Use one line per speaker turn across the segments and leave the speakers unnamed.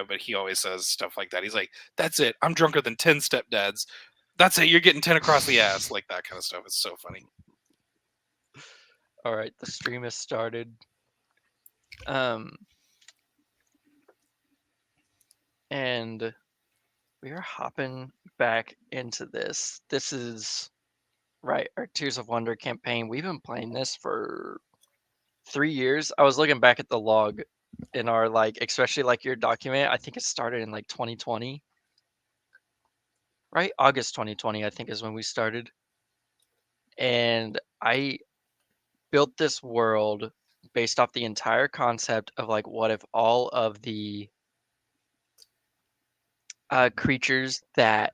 but he always says stuff like that. He's like, "That's it. I'm drunker than 10 stepdads. That's it. You're getting 10 across the ass." Like that kind of stuff. It's so funny.
All right, the stream has started. Um, and we are hopping back into this. This is right, our Tears of Wonder campaign. We've been playing this for 3 years. I was looking back at the log in our especially your document. I think it started in 2020, right? August 2020, I think is when we started. And I built this world based off the entire concept of what if all of the creatures that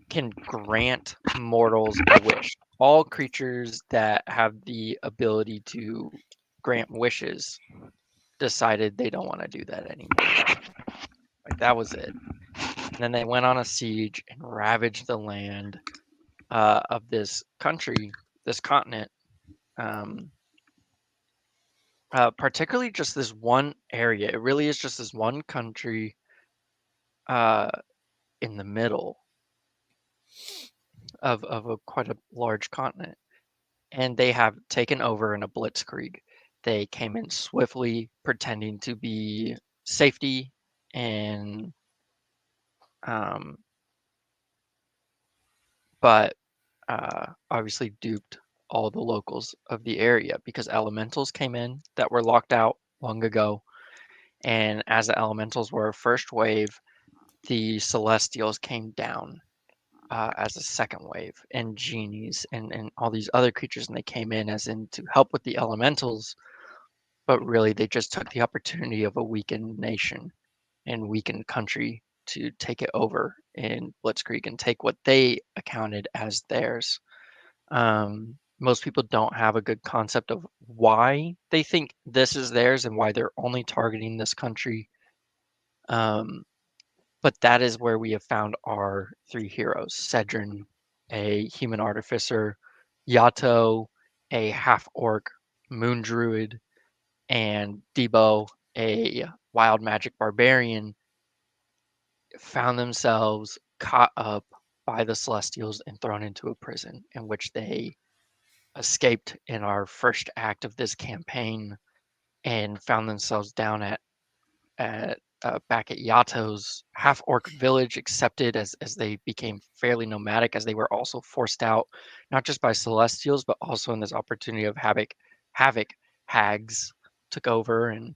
can grant mortals a wish, all creatures that have the ability to grant wishes, decided they don't want to do that anymore. That was it. And then they went on a siege and ravaged the land of this country, this continent. Um, Particularly just this one area. It really is just this one country uh, in the middle of a quite a large continent. And they have taken over in a blitzkrieg. They came in swiftly, pretending to be safety, and um, but obviously duped all the locals of the area because elementals came in that were locked out long ago. And as the elementals were a first wave, the celestials came down as a second wave, and genies and all these other creatures, and they came in as in to help with the elementals, but really they just took the opportunity of a weakened nation and weakened country to take it over in Blitzkrieg and take what they accounted as theirs. Most people don't have a good concept of why they think this is theirs and why they're only targeting this country. Um, but that is where we have found our three heroes: Cedrin, a human artificer; Yato, a half orc moon druid; and Debo, a wild magic barbarian, found themselves caught up by the Celestials and thrown into a prison in which they escaped in our first act of this campaign and found themselves down at back at Yato's half orc village, accepted as they became fairly nomadic, as they were also forced out not just by Celestials but also in this opportunity of havoc hags took over and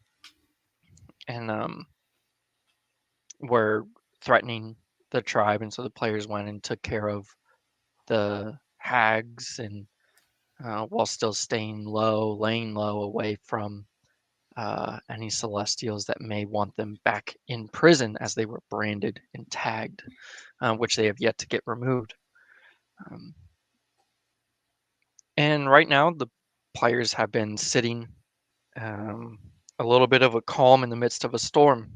were threatening the tribe, and so the players went and took care of the hags, and while still laying low away from any Celestials that may want them back in prison, as they were branded and tagged, which they have yet to get removed. Um, and right now, the players have been sitting um, a little bit of a calm in the midst of a storm,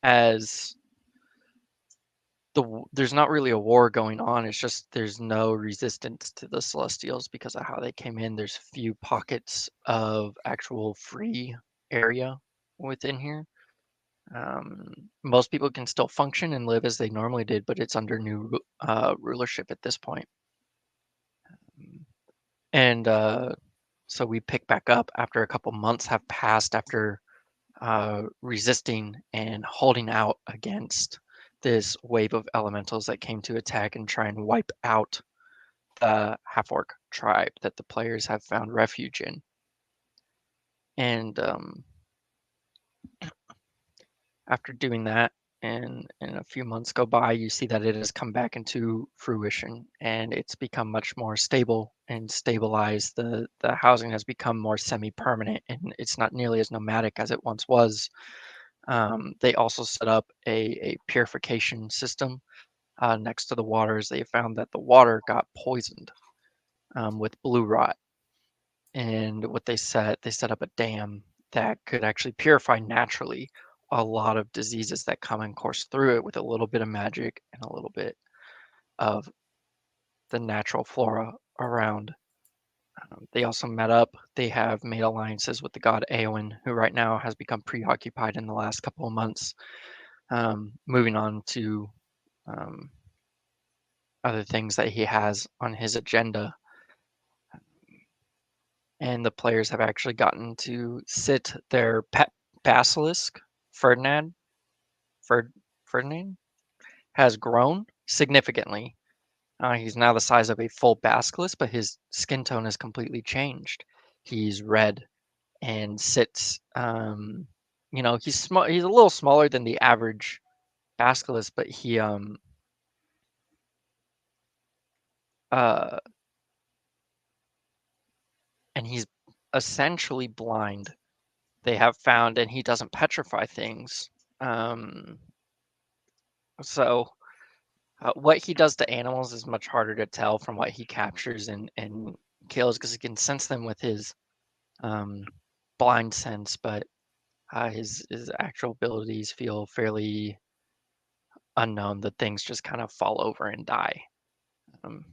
as there's not really a war going on. It's just there's no resistance to the Celestials because of how they came in. There's few pockets of actual free area within here. Most people can still function and live as they normally did, but it's under new rulership at this point. And so we pick back up after a couple months have passed after resisting and holding out against this wave of elementals that came to attack and try and wipe out the half-orc tribe that the players have found refuge in. And after doing that, and a few months go by, you see that it has come back into fruition, and it's become much more stable and stabilized. The housing has become more semi-permanent, and it's not nearly as nomadic as it once was. They also set up a purification system next to the waters. They found that the water got poisoned with blue rot, and what they set up a dam that could actually purify naturally a lot of diseases that come and course through it with a little bit of magic and a little bit of the natural flora around. They also met up. They have made alliances with the god Eowyn, who right now has become preoccupied in the last couple of months, moving on to um, other things that he has on his agenda. And the players have actually gotten to sit their pet basilisk, Ferdinand. Ferdinand has grown significantly. He's now the size of a full basilisk, but his skin tone has completely changed. He's red and sits. He's small. He's a little smaller than the average basilisk, but uh, and he's essentially blind. They have found, and he doesn't petrify things. Um, so what he does to animals is much harder to tell from what he captures and kills because he can sense them with his um, blind sense, but his actual abilities feel fairly unknown. The things just kind of fall over and die. Um,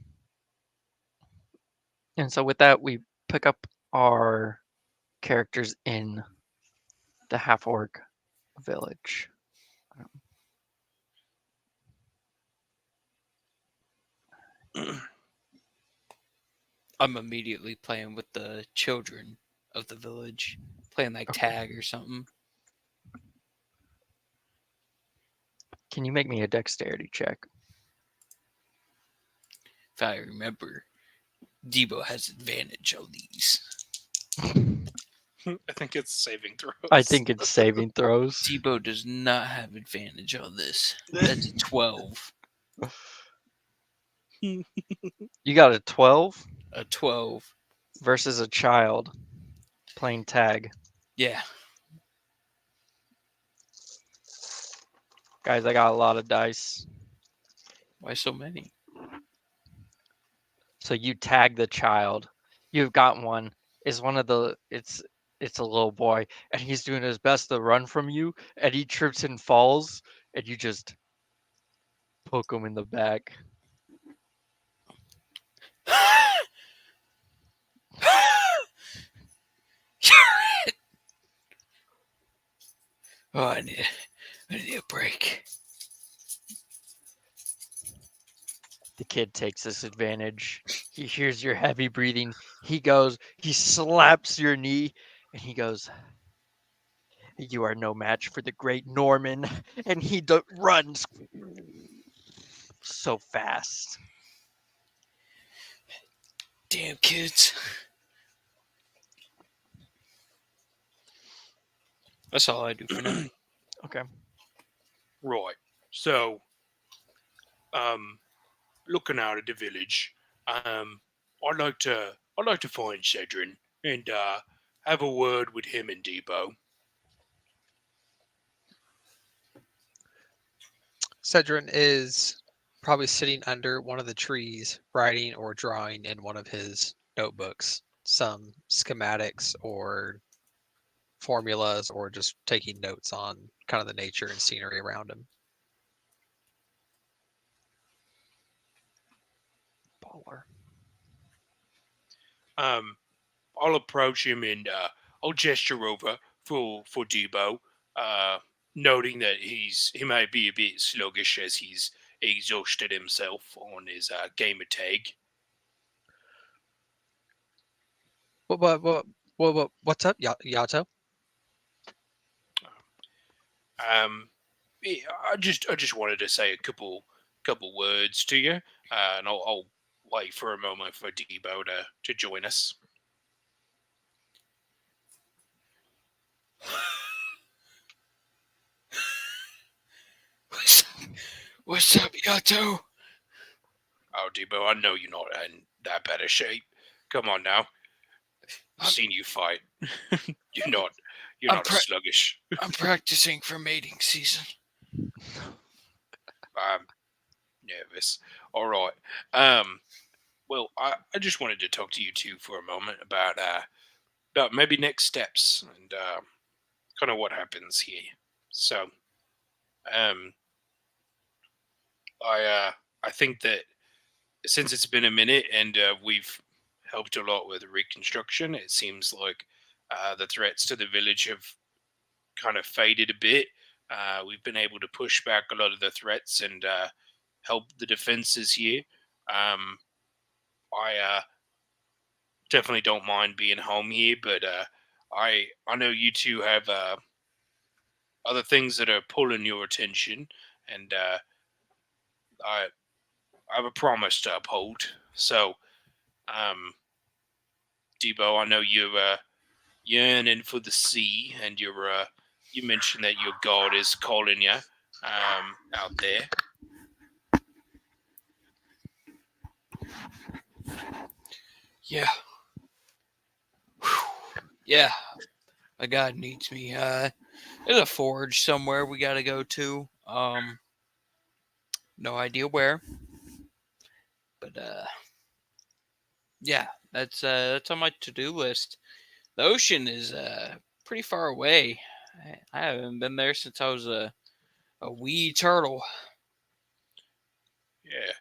and so with that, we pick up our characters in the half orc village.
I'm immediately playing with the children of the village, playing like
Okay.
tag or something.
Can you make me a dexterity check?
If I remember, Debo has advantage on these.
I think it's saving throws.
I think it's saving throws.
Debo does not have advantage on this. That's a 12.
You got a 12
A 12.
versus a child playing tag.
Yeah.
Guys, I got a lot of dice.
Why so many?
So you tag the child. You've got one. It's one of the it's a little boy and he's doing his best to run from you and he trips and falls and you just poke him in the back.
Oh, I need a break.
The kid takes this advantage. He hears your heavy breathing. He slaps your knee and he goes, "You are no match for the great Norman." And he runs so fast.
Damn kids. That's all I do for now.
Okay.
Right. So, looking out at the village, I'd like to find Cedrin and have a word with him and Debo.
Cedrin is probably sitting under one of the trees, writing or drawing in one of his notebooks some schematics or formulas, or just taking notes on kind of the nature and scenery around him.
Baller.
I'll approach him and I'll gesture over for Debo, noting that he might be a bit sluggish as he's exhausted himself on his game of tag.
What's up, Yato?
Yeah, I just wanted to say a couple words to you, and I'll wait for a moment for Debo to join us.
What's up, Yato?
Oh, Debo, I know you're not in that better shape. Come on now, I've seen you fight. you're not sluggish.
I'm practicing for mating season.
I'm nervous. All right. Well, I just wanted to talk to you two for a moment about maybe next steps and kind of what happens here. So, I think that since it's been a minute and we've helped a lot with reconstruction. It seems like the threats to the village have kind of faded a bit. We've been able to push back a lot of the threats and help the defenses here. I definitely don't mind being home here, but I know you two have other things that are pulling your attention, and I have a promise to uphold. So, Debo, I know you're yearning for the sea, and you mentioned that your god is calling you out there.
Yeah. Yeah. My God needs me. There's a forge somewhere we gotta go to. No idea where. But yeah, that's on my to-do list. The ocean is pretty far away. I haven't been there since I was a wee turtle.
Yeah.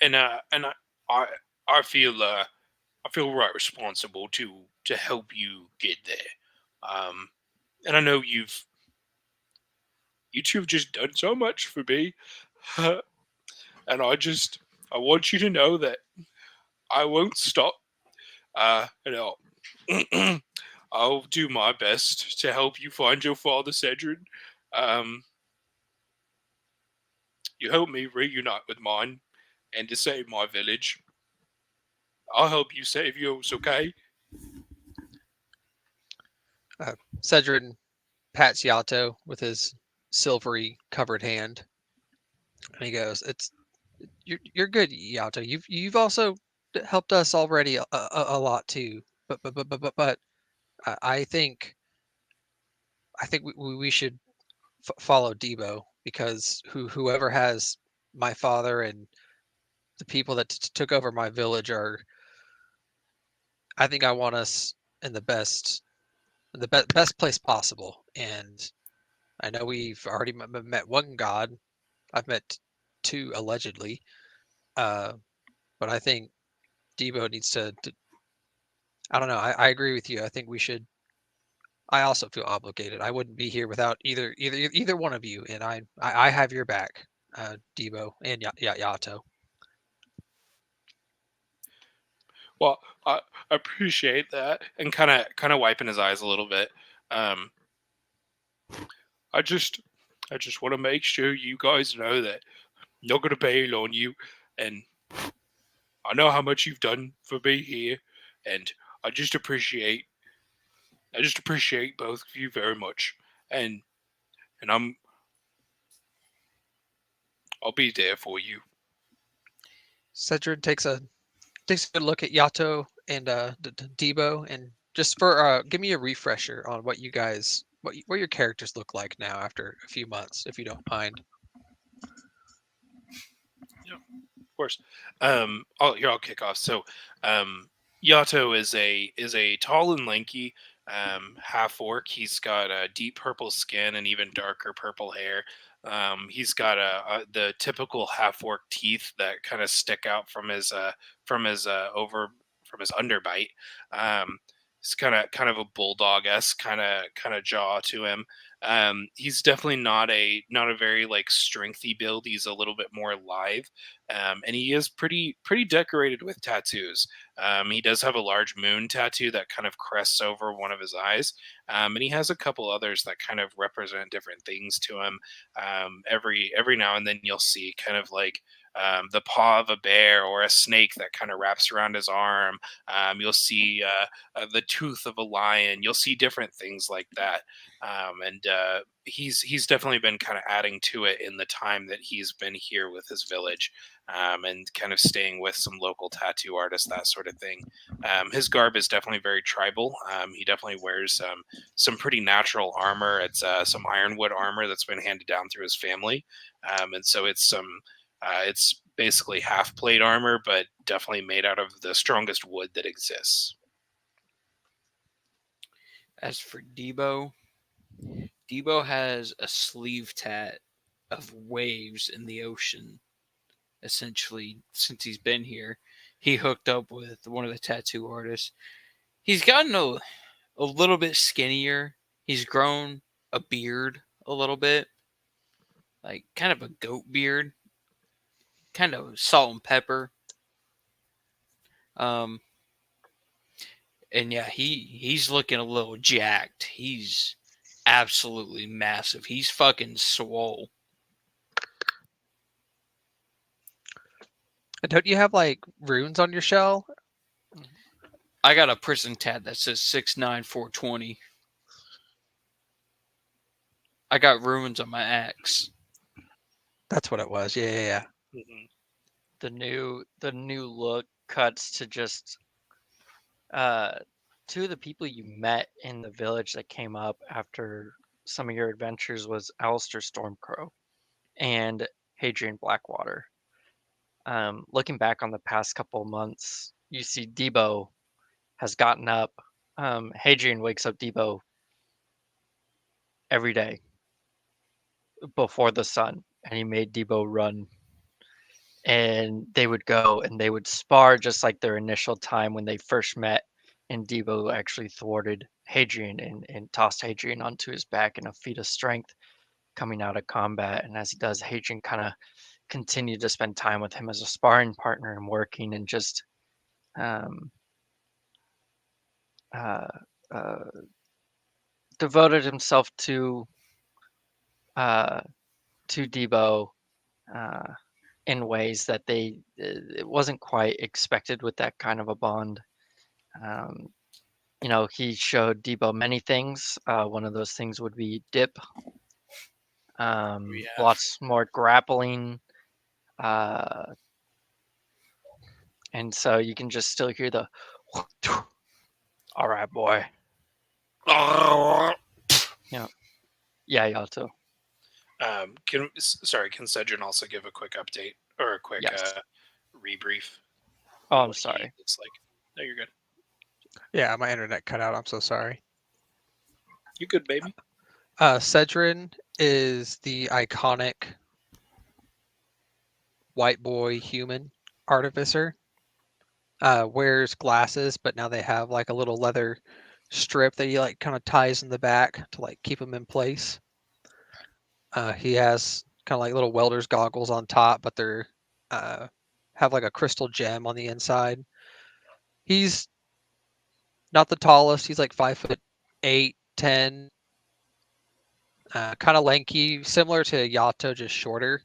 And I feel right responsible to help you get there. And I know you two have just done so much for me, and I want you to know that I won't stop. And I'll do my best to help you find your father, Cedric. Um, you help me reunite with mine, and to save my village. I'll help you save yours, okay?
Cedrin pats Yato with his silvery covered hand, and he goes, "It's you're good, Yato. You've also helped us already a lot too. But I think we should follow Debo because whoever has my father and the people that took over my village are. I think I want us in the best place possible. And I know we've already met one god. I've met two allegedly. Uh, but I think Debo needs to. I don't know. I agree with you. I think we should. I also feel obligated. I wouldn't be here without either one of you, and I have your back, Debo and Yato.
Well, I appreciate that, and kind of wiping his eyes a little bit. Um, I just want to make sure you guys know that I'm not gonna bail on you, and I know how much you've done for me here, and I just appreciate both of you very much, and I'll be there for you.
Cedric takes a good look at Yato and Debo, and just for give me a refresher on what you guys what your characters look like now after a few months, if you don't mind.
Of course. I'll kick off. So, Yato is a tall and lanky half orc. He's got a deep purple skin and even darker purple hair. He's got the typical half orc teeth that kind of stick out from his over from his underbite. It's kind of a bulldog esque kind of jaw to him. He's definitely not a very like strengthy build. He's a little bit more lithe, and he is pretty decorated with tattoos. He does have a large moon tattoo that kind of crests over one of his eyes, and he has a couple others that kind of represent different things to him. Every now and then you'll see kind of like the paw of a bear or a snake that kind of wraps around his arm. You'll see the tooth of a lion. You'll see different things like that, and he's definitely been kind of adding to it in the time that he's been here with his village, and kind of staying with some local tattoo artists, that sort of thing. His garb is definitely very tribal. He definitely wears some pretty natural armor. It's some ironwood armor that's been handed down through his family, and so it's basically half plate armor, but definitely made out of the strongest wood that exists.
As for Debo, Debo has a sleeve tat of waves in the ocean, essentially, since he's been here. he hooked up with one of the tattoo artists. He's gotten a little bit skinnier. He's grown a beard a little bit, like kind of a goat beard, kind of salt and pepper. Um, and yeah, he's looking a little jacked. He's absolutely massive. He's fucking swole.
Don't you have like runes on your shell?
I got a prison tat that says 6'9", 420. I got ruins on my axe.
That's what it was. Yeah.
Mhm.
The new look cuts to just two of the people you met in the village that came up after some of your adventures was Alistair Stormcrow and Hadrian Blackwater. Looking back on the past couple of months, you see Debo has gotten up. Hadrian wakes up Debo every day before the sun, and he made Debo run. And they would go and they would spar just like their initial time when they first met. And Debo actually thwarted Hadrian and tossed Hadrian onto his back in a feat of strength coming out of combat. And as he does, Hadrian kind of continued to spend time with him as a sparring partner and working and just um, uh, uh, devoted himself uh, to Debo uh, in ways that it wasn't quite expected with that kind of a bond. Um, he showed Debo many things. One of those things would be dip.
Yeah.
Lots more grappling. And so you can just still hear the, all right, boy. Yeah, Yato.
Can Cedrin also give a quick update or a quick
Yes.
rebrief?
Oh,
on
I'm
what he
sorry.
looks like. No, you're good.
Yeah, my internet cut out. I'm so sorry.
You good, baby?
Cedrin is the iconic white boy human artificer. Wears glasses, but now they have like a little leather strip that he like kind of ties in the back to like keep him in place. He has kind of like little welder's goggles on top, but they're have like a crystal gem on the inside. He's not the tallest. He's like 5'8", 10. Kind of lanky, similar to Yato, just shorter.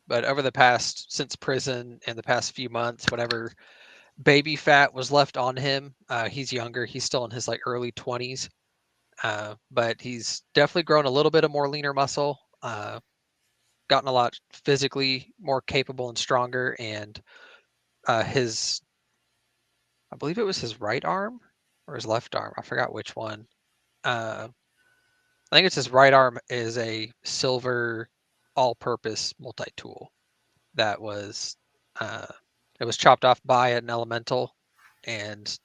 But over the past, since prison and the past few months, whatever baby fat was left on him, he's younger. He's still in his like early 20s. But he's definitely grown a little bit of more leaner muscle, gotten a lot physically more capable and stronger. And I believe it was his right arm or his left arm. I forgot which one. I think it's his right arm is a silver all-purpose multi-tool that was it was chopped off by an elemental, and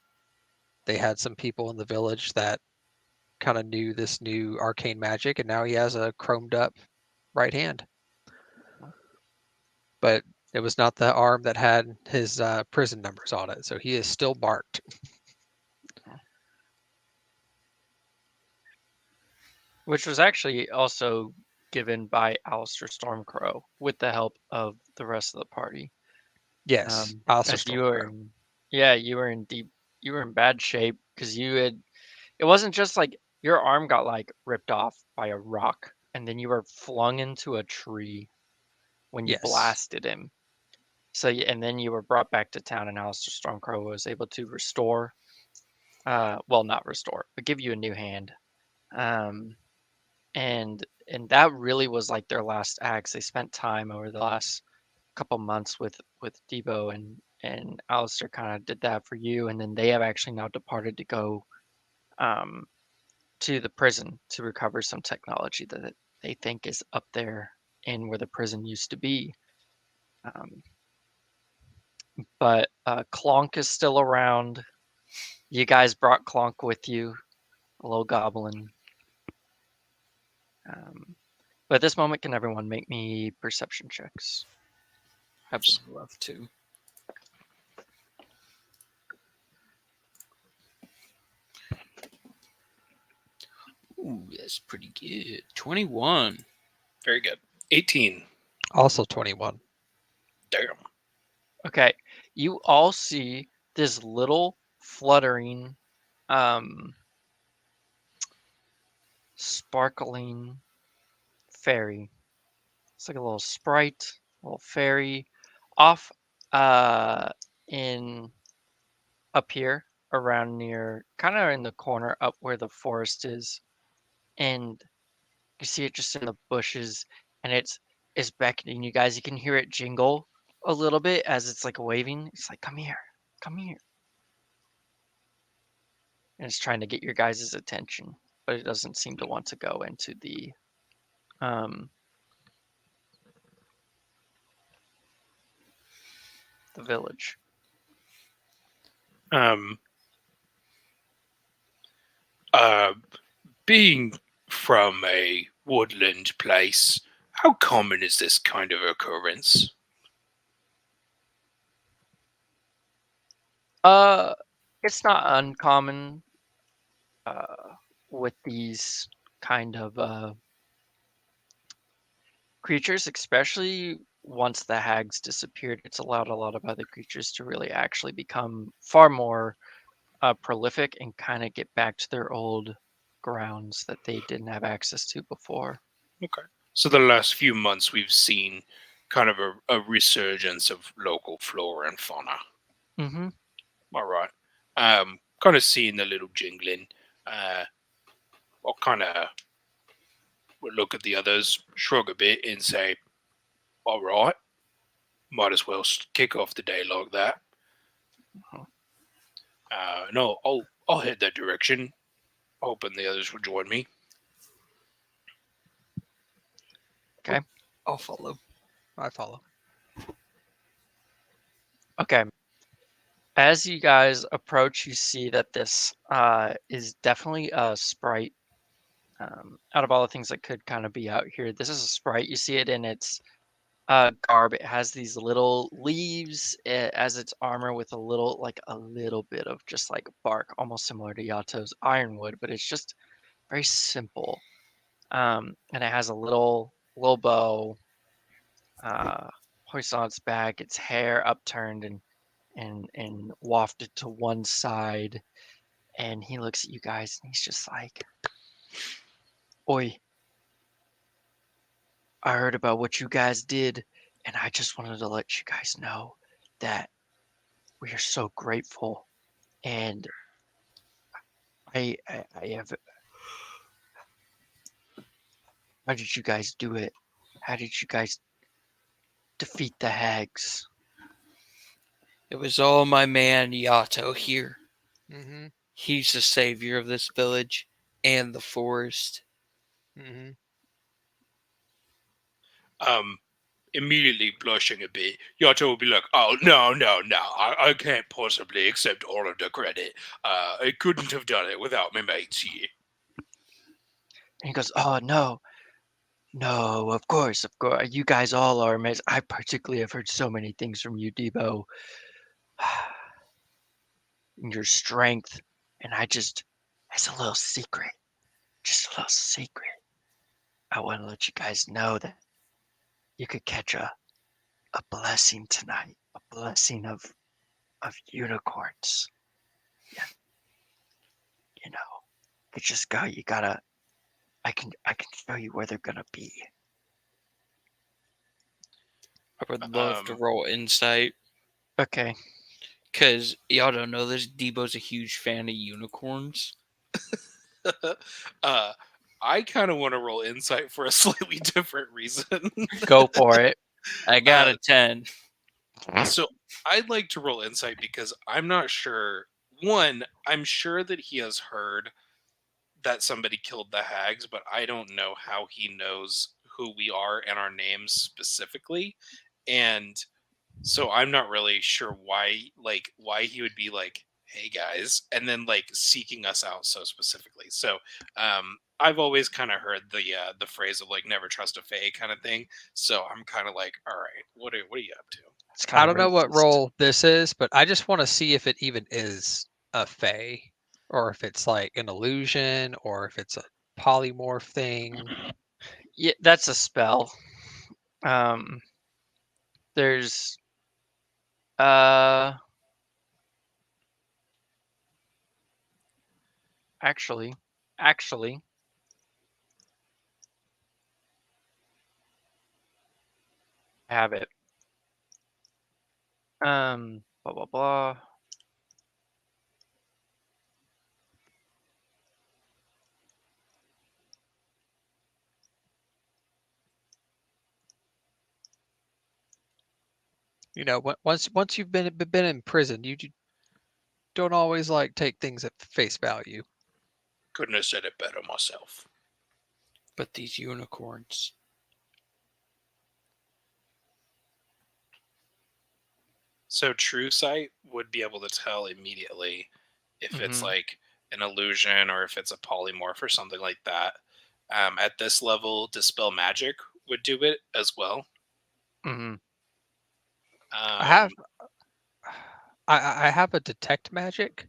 they had some people in the village that kind of knew this new arcane magic, and now he has a chromed up right hand. But it was not the arm that had his prison numbers on it, so he is still barked.
Which was actually also given by Alistair Stormcrow with the help of the rest of the party.
Yes, Alistair
As you were
Stormcrow.
you were you were in bad shape because it wasn't just like your arm got like ripped off by a rock and then you were flung into a tree when you
Yes.
blasted him. So and then you were brought back to town and Alistair Stormcrow was able to restore, well, not restore, but give you a new hand. And that really was like their last acts. They spent time over the last couple months with Debo and Alistair kind of did that for you, and then they have actually now departed to go to the prison to recover some technology that they think is up there in where the prison used to be. But Clonk is still around. You guys brought Clonk with you, a little goblin. But at this moment, can everyone make me perception checks?
I would love to. That's pretty good. 21.
Very good. 18.
Also 21.
Damn.
Okay, you all see this little fluttering, sparkling fairy. It's like a little sprite, little fairy, off in up here around near, kind of in the corner up where the forest is, and you see it just in the bushes, and it's beckoning you guys. You can hear it jingle a little bit as it's like waving. It's like, come here, come here. And it's trying to get your guys' attention, but it doesn't seem to want to go into the village.
Um, uh, being from a woodland place, how common is this kind of occurrence?
It's not uncommon with these kind of creatures, especially once the hags disappeared. It's allowed a lot of other creatures to really actually become far more prolific and kind of get back to their old grounds that they didn't have access to before.
Okay. So the last few months we've seen kind of a resurgence of local flora and fauna.
Mm-hmm.
All right. Kind of seeing the little jingling. I'll kind of look at the others, shrug a bit, and say, "All right, might as well kick off the day like that." No, I'll head that direction, hoping the others will join me.
I'll follow.
I follow.
Okay. As you guys approach, you see that this is definitely a sprite. Out of all the things that could kind of be out here, this is a sprite. You see it in its garb. It has these little leaves as its armor with a little bit of just like bark, almost similar to Yato's ironwood, but it's just very simple. And it has a little bow hoisted on its back, its hair upturned and wafted to one side. And he looks at you guys and he's just like, "Oi, I heard about what you guys did, and I just wanted to let you guys know that we are so grateful. And I have. How did you guys do it? How did you guys defeat the hags?"
It was all my man Yato here.
Mm-hmm.
He's the savior of this village and the forest.
Mm-hmm.
Immediately blushing a bit, Yato will be like, "Oh, no, I can't possibly accept all of the credit. I couldn't have done it without my mates here."
And he goes, "Oh, no, of course. You guys all are amazing. I particularly have heard so many things from you, Debo. And your strength. And as a little secret, just a little secret, I want to let you guys know that you could catch a blessing tonight, a blessing of unicorns. Yeah, you know, you just go. You gotta. I can show you where they're gonna be."
I would love to roll insight
Okay.
because y'all don't know this. Debo's a huge fan of unicorns.
I kind of want to roll insight for a slightly different reason.
Go for it.
I got a 10.
So I'd like to roll insight because I'm not sure. One, I'm sure that he has heard that somebody killed the hags, but I don't know how he knows who we are and our names specifically. And so I'm not really sure why he would be like, "Hey guys," and then like seeking us out so specifically. So I've always kind of heard the phrase of like never trust a fae kind of thing. So I'm kind of like, all right, what are you up to?
It's
I
kinda
don't know what
racist.
role this is, but I just want to see if it even is a fae, or if it's like an illusion, or if it's polymorph thing.
Yeah, that's a spell. There's actually I have it. Blah blah blah.
You know, once you've been in prison, you don't always like take things at face value.
Couldn't have said it better myself.
But these unicorns.
So True Sight would be able to tell immediately if it's
Mhm.
like an illusion or if it's a polymorph or something like that. At this level, Dispel Magic would do it as well.
Mhm.
I have I have a detect magic.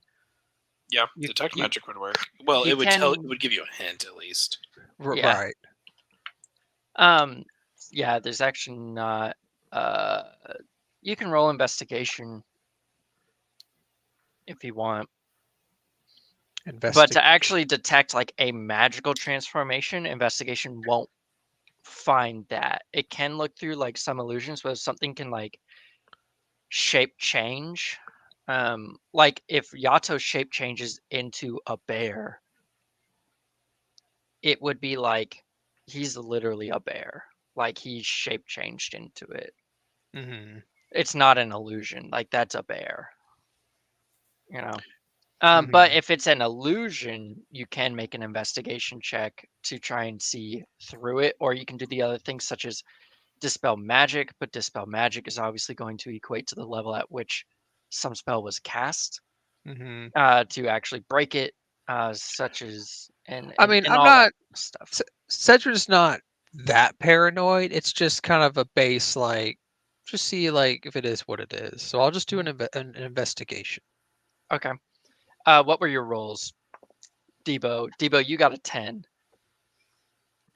Yeah,
You
Detect
you
Magic would work. Well,
you
it would tell. It
can
would give you a hint at least.
Yeah.
Right.
Yeah, there's actually not uh you can roll investigation if you want. But to actually detect like a magical transformation, investigation won't find that. It can look through like some illusions where something can like shape change. Like if Yato's shape changes into a bear, it would be like he's literally a bear. Like he's shape changed into it.
Hmm.
It's not an illusion. Like that's a bear, you know. But
Mhm.
if it's an illusion, you can make an investigation check to try and see through it, or you can do the other things such as dispel magic. But dispel magic is obviously going to equate to the level at which some spell was cast
Mhm.
to actually break it, such as and
I
and,
mean,
and
I'm
all that
not.
stuff.
Cedric's not that paranoid. It's just kind of a base, like, just see like if it is what it is. So I'll just do an investigation.
Okay. What were your rolls, Debo? Debo, you got a 10.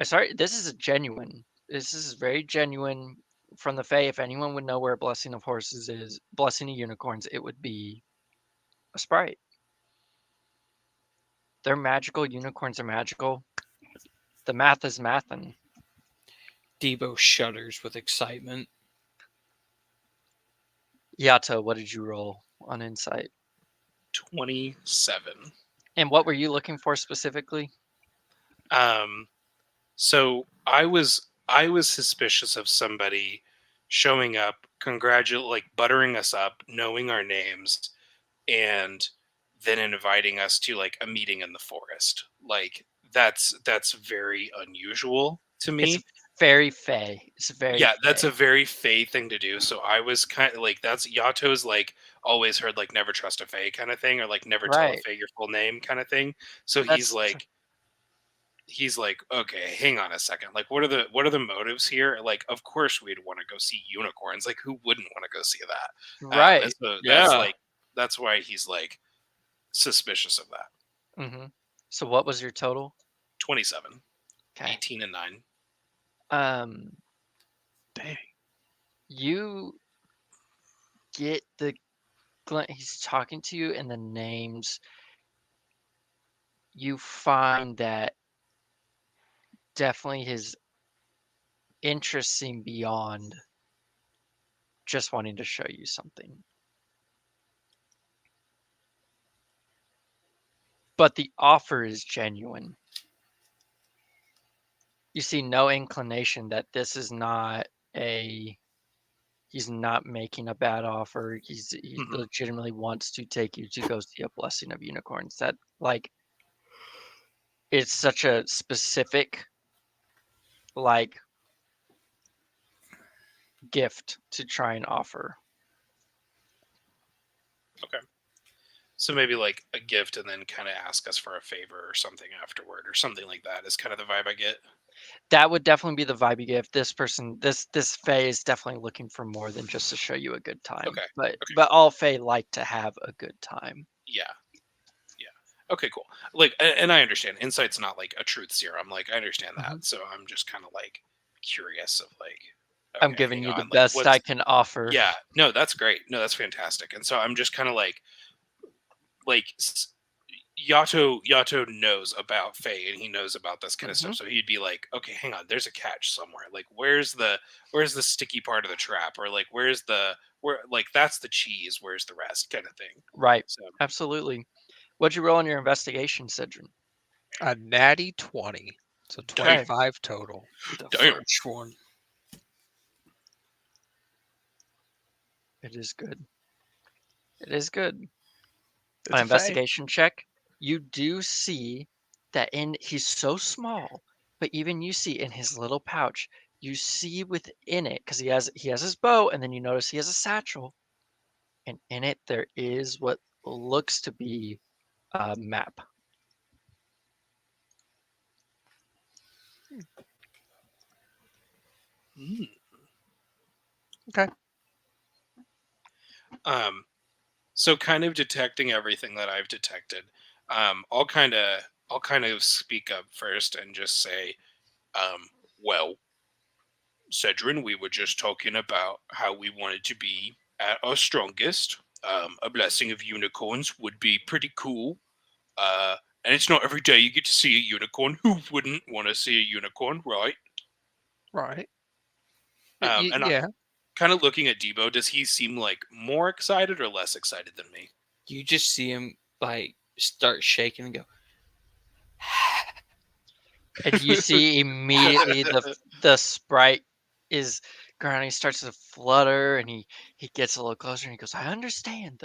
Sorry, this is a genuine. This is very genuine from the Fae. If anyone would know where Blessing of Horses is, Blessing of Unicorns, it would be a sprite. They're magical. Unicorns are magical. The math is mathin'.
Debo shudders with excitement.
Yato, what did you roll on insight?
27.
And what were you looking for specifically?
So I was suspicious of somebody showing up, like buttering us up, knowing our names, and then inviting us to like a meeting in the forest. Like that's very unusual to
It's
me.
very Fae. It's very
Yeah, that's
Fae.
a very Fae thing to do. So I was kind of like, that's Yato's like always heard like never trust a Fae kind of thing, or like never tell a
Right.
Fae your full name kind of thing. So
That's
he's like, okay, hang on a second. Like, what are the motives here? Like, of course we'd want to go see unicorns. Like, who wouldn't want to go see that? And
right.
so
Yeah.
that's why he's like suspicious of that.
So what was your total?
27,
Okay.
18, and 9.
Dang.
You get the he's talking to you and the names. You find that definitely his interests seem beyond just wanting to show you something. But the offer is genuine. You see no inclination that this is not he's not making a bad offer. He
Mhm.
legitimately wants to take you to go see a Blessing of Unicorns. That like it's such a specific like gift to try and offer.
Okay. So maybe like a gift and then kind of ask us for a favor or something afterward or something like that is kind of the vibe I get.
That would definitely be the vibe you give. This person, this Fae is definitely looking for more than just to show you a good time.
Okay.
But
Okay.
but all Fae like to have a good time.
Yeah. Yeah. Okay, cool. Like, and I understand. Insight's not like a truth serum. Like, I understand that.
Mhm.
So I'm just kind of like curious of like,
I'm
okay,
giving
hang
you the
on, like,
best I can offer.
yeah, no, that's great. No, that's fantastic. And so I'm just kind of like Yato knows about Faye and he knows about this kind of stuff. So he'd be like, okay, hang on, there's a catch somewhere. Like, where's the sticky part of the trap, or like, where like that's the cheese. Where's the rest, kind of thing.
Right.
So
Absolutely. What'd you roll on your investigation, Cedrin?
A natty 20. So
Okay.
25 total.
The
Damn.
first one.
It is good. It is good.
It's
An
a fae.
investigation check. You do see that he's so small, but even you see in his little pouch, you see within it, because he has his bow, and then you notice he has a satchel, and in it there is what looks to be a map.
mm.
Okay.
So kind of detecting everything that I've detected. I'll kind of speak up first and just say, well, Cedrin, we were just talking about how we wanted to be at our strongest. A blessing of unicorns would be pretty cool. And it's not every day you get to see a unicorn. Who wouldn't want to see a unicorn, right?
Right.
And
Yeah.
kind of looking at Debo, does he seem like more excited or less excited than me?
You just see him like start shaking and go.
And you see immediately the sprite is ground. He starts to flutter, and he gets a little closer, and he goes, "I understand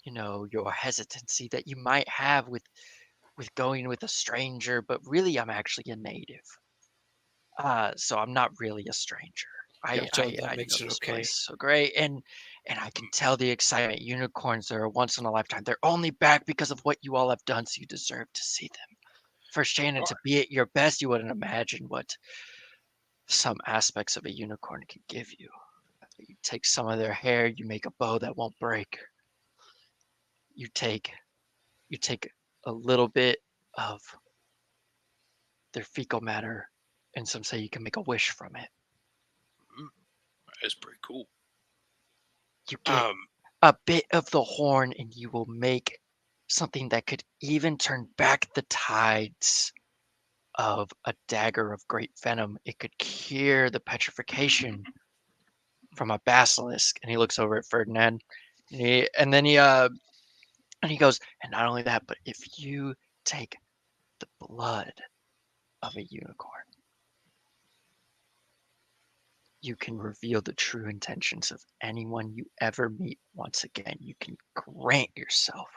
your hesitancy that you might have with going with a stranger, but really I'm actually a native. So I'm not really a stranger.
Yeah, so that
I
makes
know
it
this
okay.
place so great, and I can tell the excitement. Unicorns are once in a lifetime. They're only back because of what you all have done, so you deserve to see them. For Shannon to be at your best, you wouldn't imagine what some aspects of a unicorn can give you. You take some of their hair, you make a bow that won't break. You take a little bit of their fecal matter, and some say you can make a wish from it.
That's pretty cool.
You get a bit of the horn, and you will make something that could even turn back the tides of a dagger of great venom. It could cure the petrification from a basilisk. And he looks over at Ferdinand, and then he goes, and not only that, but if you take the blood of a unicorn, you can reveal the true intentions of anyone you ever meet once again. You can grant yourself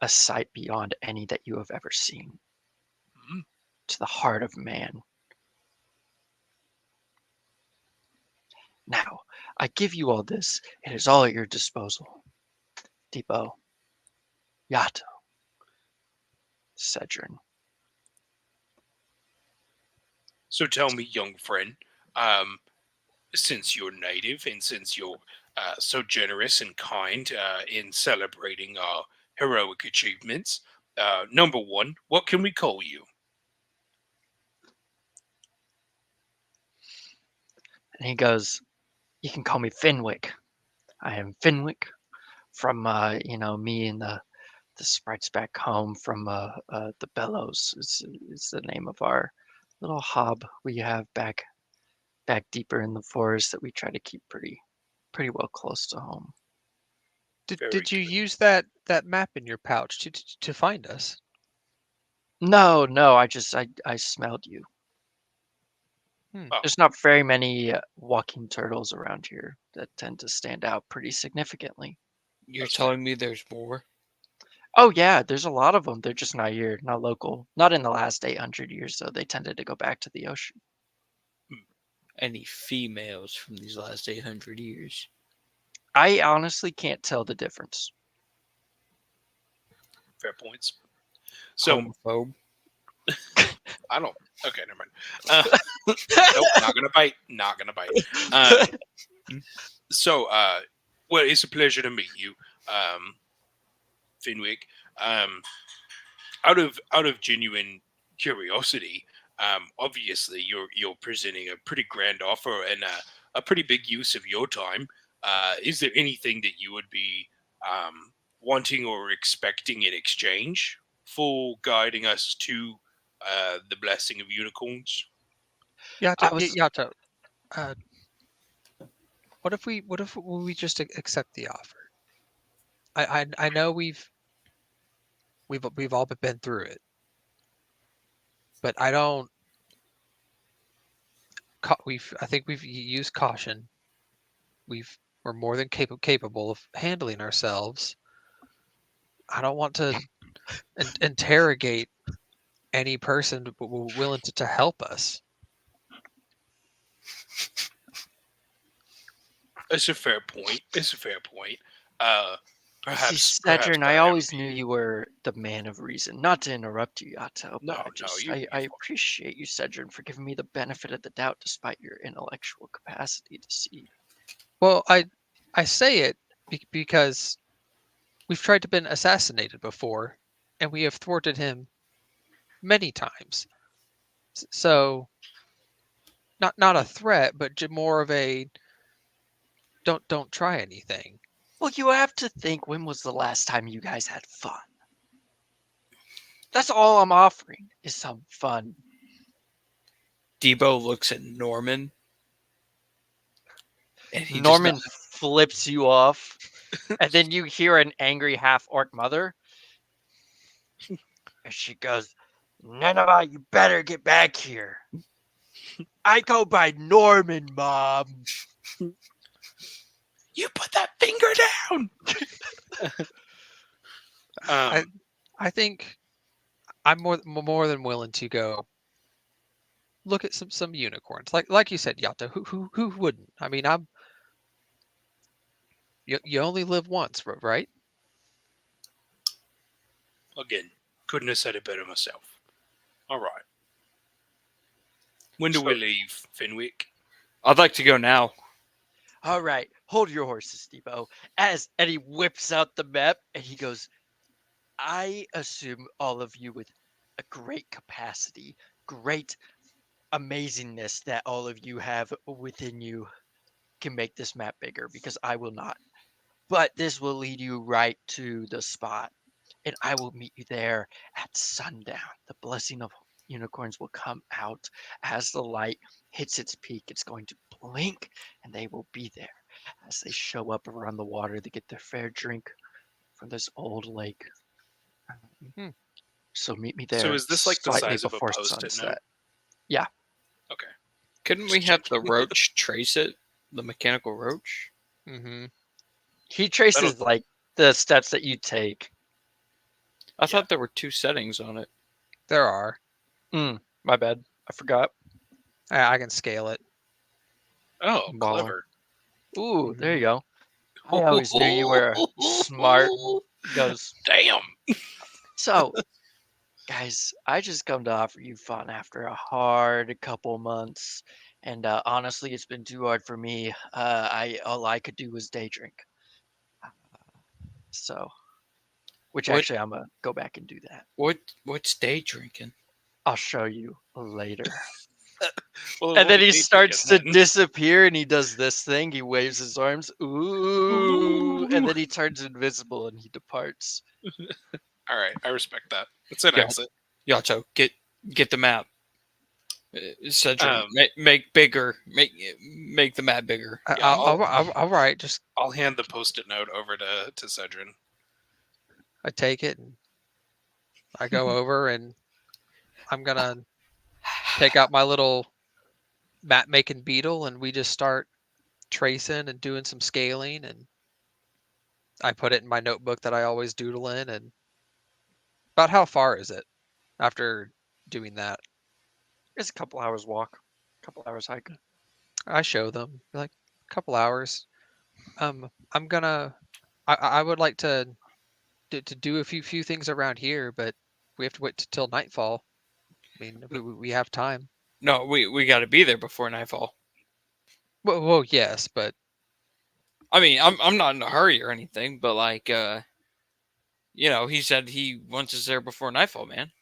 a sight beyond any that you have ever seen to the heart of man. Now, I give you all this. It is all at your disposal. Debo, Yato, Cedrin.
So tell me, young friend, since you're native and since you're so generous and kind in celebrating our heroic achievements, number one, what can we call you?
And he goes, you can call me Finwick. I am Finwick from, me and the sprites back home from the Bellows is the name of our little hub we have back deeper in the forest that we try to keep pretty well close to home.
Very
Did you
good.
use that map in your pouch to find us?
No, I smelled you.
Oh,
There's not very many walking turtles around here that tend to stand out pretty significantly.
You're
That's
telling me there's more?
Oh yeah, there's a lot of them. They're just not here, not local. Not in the last 800 years, though. They tended to go back to the ocean.
Any females from these last 800 years?
I honestly can't tell the difference.
fair points. So
Homophobe.
I don't. Okay, never mind. Nope, not gonna bite. Not gonna bite. So, well, it's a pleasure to meet you, Finwick. out of genuine curiosity, obviously you're presenting a pretty grand offer and a pretty big use of your time. Is there anything that you would be wanting or expecting in exchange for guiding us to the blessing of unicorns?
I was
Yato, uh, what if we just accept the offer? I know we've all been through it, but I don't. I think we've used caution. We're more than capable of handling ourselves. I don't want to interrogate any person willing to help us.
It's a fair point. It's a fair point. Perhaps,
Cedrin, I always knew
Diamond-
you were the man of reason. Not to interrupt you, Yato,
No,
but
no,
I
you're
appreciate you, Cedrin, for giving me the benefit of the doubt despite your intellectual capacity to see.
Well, I say it because we've tried to been assassinated before, and we have thwarted him many times. So, not a threat, but more of a don't try anything.
Well, you have to think, when was the last time you guys had fun? That's all I'm offering, is some fun.
Debo looks at Norman. And he
Norman
just
flips you off, and then you hear an angry half-orc mother. And she goes, Nineveh, you better get back here. I go by Norman, Mom.
You put that finger down.
I think I'm more than willing to go look at some unicorns. Like you said, Yato. Who wouldn't? I mean, you only live once, right?
Again, couldn't have said it better myself. All right. When do we leave, Fenwick?
I'd like to go now.
All right, hold your horses, Debo. And he whips out the map and he goes, I assume all of you with a great capacity, great amazingness that all of you have within you can make this map bigger, because I will not. But this will lead you right to the spot, and I will meet you there at sundown. The blessing of unicorns will come out as the light hits its peak. It's going to blink, and they will be there as they show up around the water to get their fair drink from this old lake.
Hmm.
So meet me there.
So is this like the
slightly
size of a
before
Post-it note?
sunset.
Okay.
Couldn't we
Just
have the
checking.
roach trace it? The mechanical roach?
Mm-hmm.
He traces like the steps that you take.
I thought there were 2 settings on it.
There are.
My bad. I forgot.
I can scale it.
Oh,
Baller.
clever.
Ooh, there you go. I always knew you were smart. He goes,
Damn.
so, guys, I just come to offer you fun after a hard couple months. And honestly, it's been too hard for me. All I could do was day drink. So, which
What-
actually I'm going to go back and do that.
What's day drinking?
I'll show you later.
Well,
And then
we'll
he
be
starts to
then.
disappear and he does this thing. He waves his arms. Ooh. And then he turns invisible and he departs.
All right, I respect that. It's an
Yeah.
exit.
Yato, get the map. Cedric,
Um,
make bigger. Make the map bigger.
Yeah,
All right. Just
I'll hand the Post-it note over to Cedrin.
I take it and I go over and I'm gonna take out my little map making beetle and we just start tracing and doing some scaling, and I put it in my notebook that I always doodle in. And about how far is it after doing that?
It's a couple hours walk, a couple hours hike.
I show them like a couple hours. I would like to do a few things around here, but we have to wait till nightfall. I mean, we have time.
No, we got to be there before nightfall.
Well, yes, but
I mean, I'm not in a hurry or anything, but like, he said he wants us there before nightfall, man.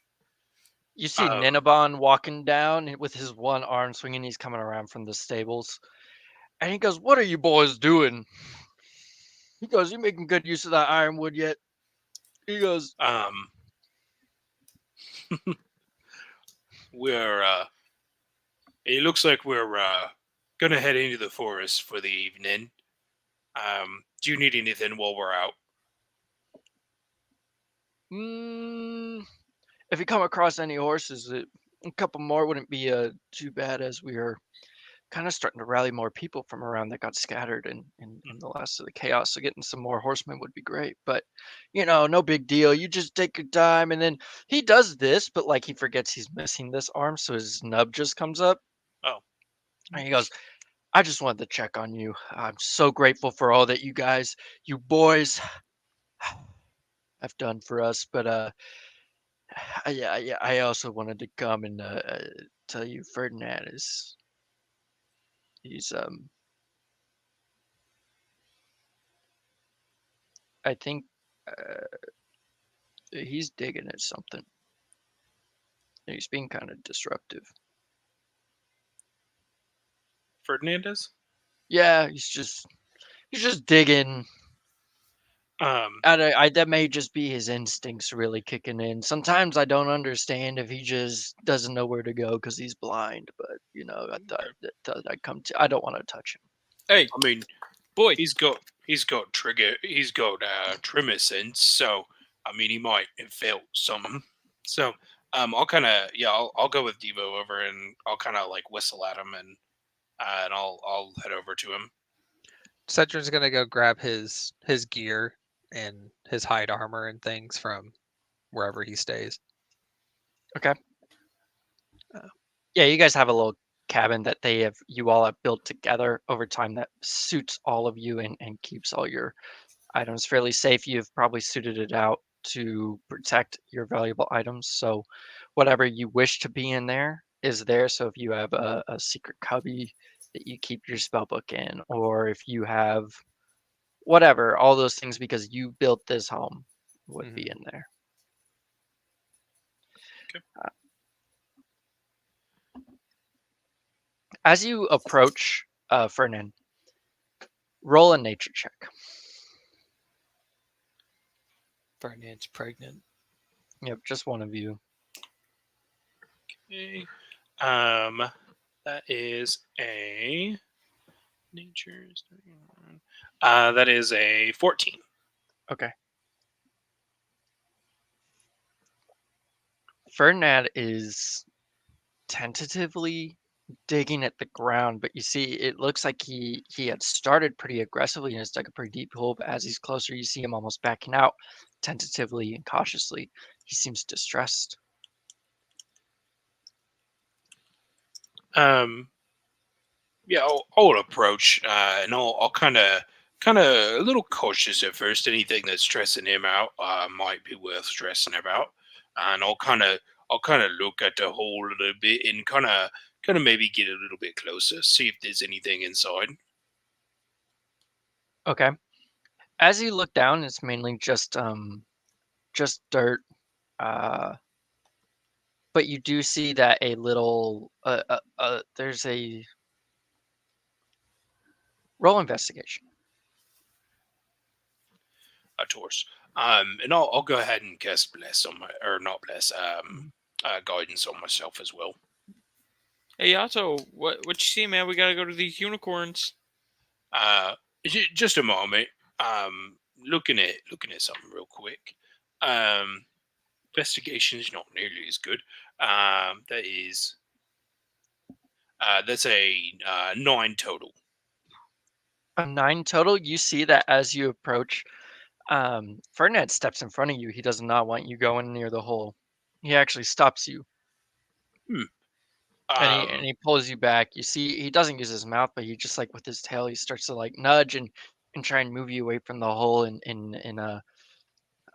You see
Um,
Ninabon walking down with his one arm swinging. He's coming around from the stables. And he goes, "What are you boys doing?" He goes, "You making good use of that ironwood yet?" He goes,
um, we're it looks like we're gonna head into the forest for the evening. Do you need anything while we're out?
If you come across any horses, a couple more wouldn't be too bad, as we are kind of starting to rally more people from around that got scattered in the last of the chaos. So getting some more horsemen would be great. But, no big deal. You just take your time. And then he does this, but like he forgets he's missing this arm. So his nub just comes up.
Oh.
And he goes, "I just wanted to check on you. I'm so grateful for all that you boys have done for us. But yeah, I also wanted to come and tell you Ferdinand he's I think he's digging at something. He's being kind of disruptive.
Ferdinandez?
Yeah, he's just digging. That may just be his instincts really kicking in. Sometimes I don't understand if he just doesn't know where to go because he's blind. But I thought I'd come to. I don't want to touch him.
Hey,
I mean,
boy.
he's got trimmer sense, so I mean he might have felt something. So I'll go with Devo over and I'll kind of like whistle at him and I'll head over to him.
Cedric's gonna go grab his gear and his hide armor and things from wherever he stays.
Okay. Yeah, you guys have a little cabin that you all have built together over time that suits all of you and keeps all your items fairly safe. You've probably suited it out to protect your valuable items. So whatever you wish to be in there is there. So if you have a secret cubby that you keep your spell book in, or if you have whatever, all those things because you built this home would be in there.
Okay.
As you approach Fernan, roll a nature check.
Ferdinand's pregnant.
Yep, just one of you.
Okay. That is a nature's. That is a 14.
Okay. Ferdinand is tentatively digging at the ground, but you see it looks like he had started pretty aggressively and has dug a pretty deep hole, but as he's closer you see him almost backing out tentatively and cautiously. He seems distressed.
Yeah, I'll approach and I'll kind of a little cautious at first. Anything that's stressing him out might be worth stressing about, and I'll kind of look at the hole a little bit and kind of maybe get a little bit closer, see if there's anything inside.
Okay. As you look down, it's mainly just dirt. But you do see that a little there's a roll investigation.
A torch. And I'll go ahead and cast bless on my or not bless guidance on myself as well.
Hey, Yato, what you see, man? We gotta go to these unicorns.
Just a moment. Looking at something real quick. Investigation is not nearly as good. That's a 9 total.
A 9 total. You see that as you approach, Ferdinand steps in front of you. He does not want you going near the hole. He actually stops you. And he pulls you back. You see, he doesn't use his mouth, but he just like with his tail, he starts to like nudge and try and move you away from the hole in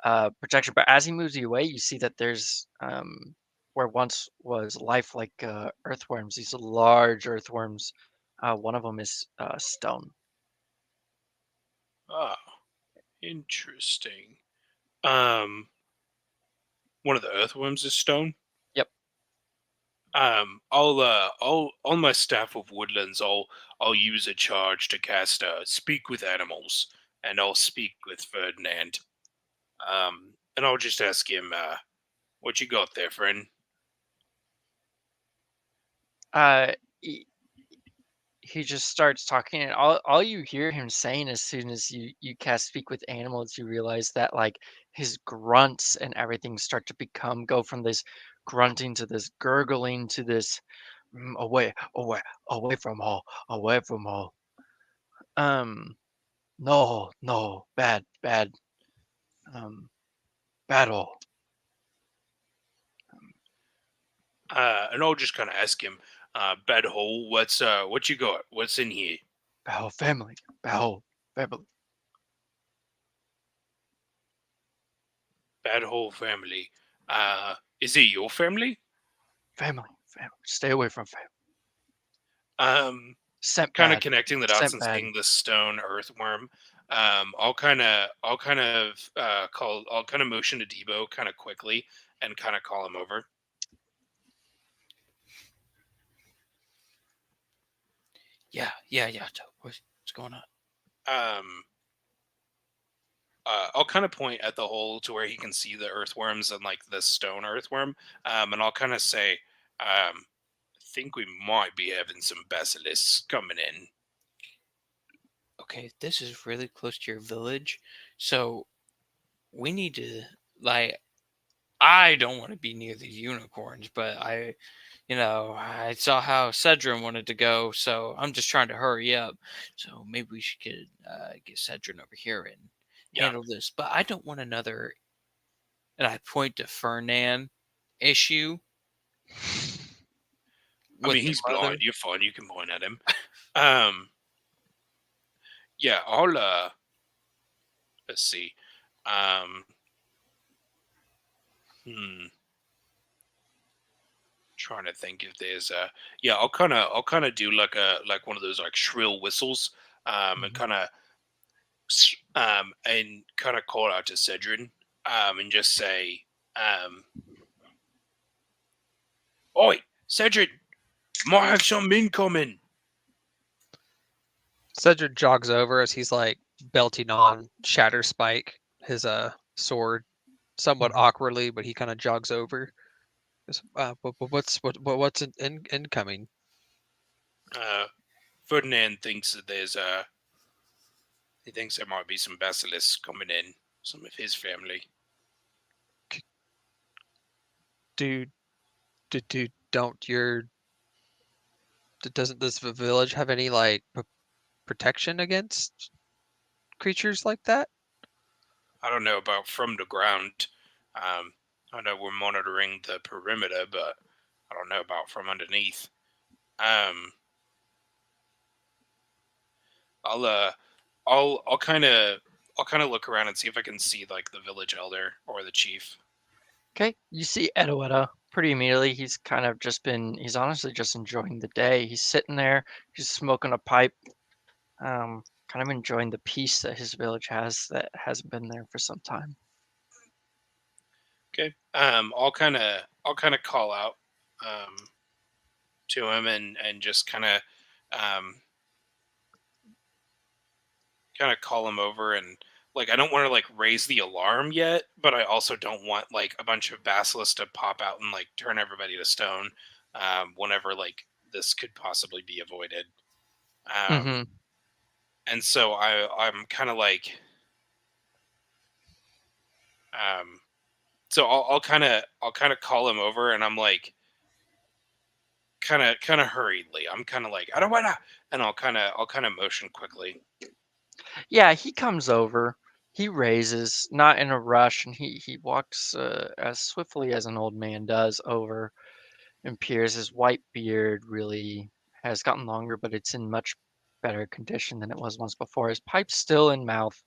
a protection. But as he moves you away, you see that there's where once was life like earthworms. These large earthworms. One of them is stone.
Ah, interesting. One of the earthworms is stone.
Yep.
I'll on my staff of woodlands, I'll use a charge to cast speak with animals, and I'll speak with Ferdinand. And I'll just ask him, what you got there, friend?
Uh, he just starts talking, and all you hear him saying as soon as you cast speak with animals, you realize that like his grunts and everything start to go from this grunting to this gurgling to this away, away from all. Um, no, no, bad, um, battle.
And I'll just kind of ask him, bed hole, what you got? What's in here?
Battle family, battle family.
Bad hole family. Is it your family?
Family. Stay away from family. Sent
Kind of
bad.
connecting the dots
Sent
and
bad.
seeing the stone earthworm. I'll kind of motion to Debo kind of quickly and kind of call him over.
Yeah. What's going on?
I'll kind of point at the hole to where he can see the earthworms and like the stone earthworm. And I'll kind of say, I think we might be having some basilisks coming in.
Okay, this is really close to your village, so we need to like. I don't want to be near the unicorns, but I saw how Cedrin wanted to go, so I'm just trying to hurry up. So maybe we should get Cedrin over here and handle this. But I don't want another, and I point to Fernan, issue.
I mean, he's blind. You're fine. You can point at him. Yeah, I'll let's see. Trying to think if there's I'll kind of do like one of those like shrill whistles, and kind of call out to Cedrin, and just say, "Oi, Cedrin, might have some incoming."
Cedric jogs over as he's like belting on Shatter Spike, his sword, somewhat awkwardly, but he kind of jogs over. What's incoming?
Ferdinand thinks that he thinks there might be some basilisks coming in, some of his family.
Doesn't this village have any like protection against creatures like that?
I don't know about from the ground. I know we're monitoring the perimeter, but I don't know about from underneath. I'll kind of look around and see if I can see like the village elder or the chief.
Okay, you see Edowetta pretty immediately. He's honestly just enjoying the day. He's sitting there, he's smoking a pipe, kind of enjoying the peace that his village has that hasn't been there for some time.
Okay. I'll kind of call out to him and just kind of call him over, and like I don't want to like raise the alarm yet, but I also don't want like a bunch of basilisks to pop out and like turn everybody to stone whenever like this could possibly be avoided. And so I'm kind of like so I'll kind of call him over, and I'm like kind of hurriedly. I'm kind of like, I don't want to, and I'll kind of motion quickly.
Yeah, he comes over. He raises, not in a rush, and he walks as swiftly as an old man does over and peers. His white beard really has gotten longer, but it's in much better condition than it was once before. His pipe's still in mouth,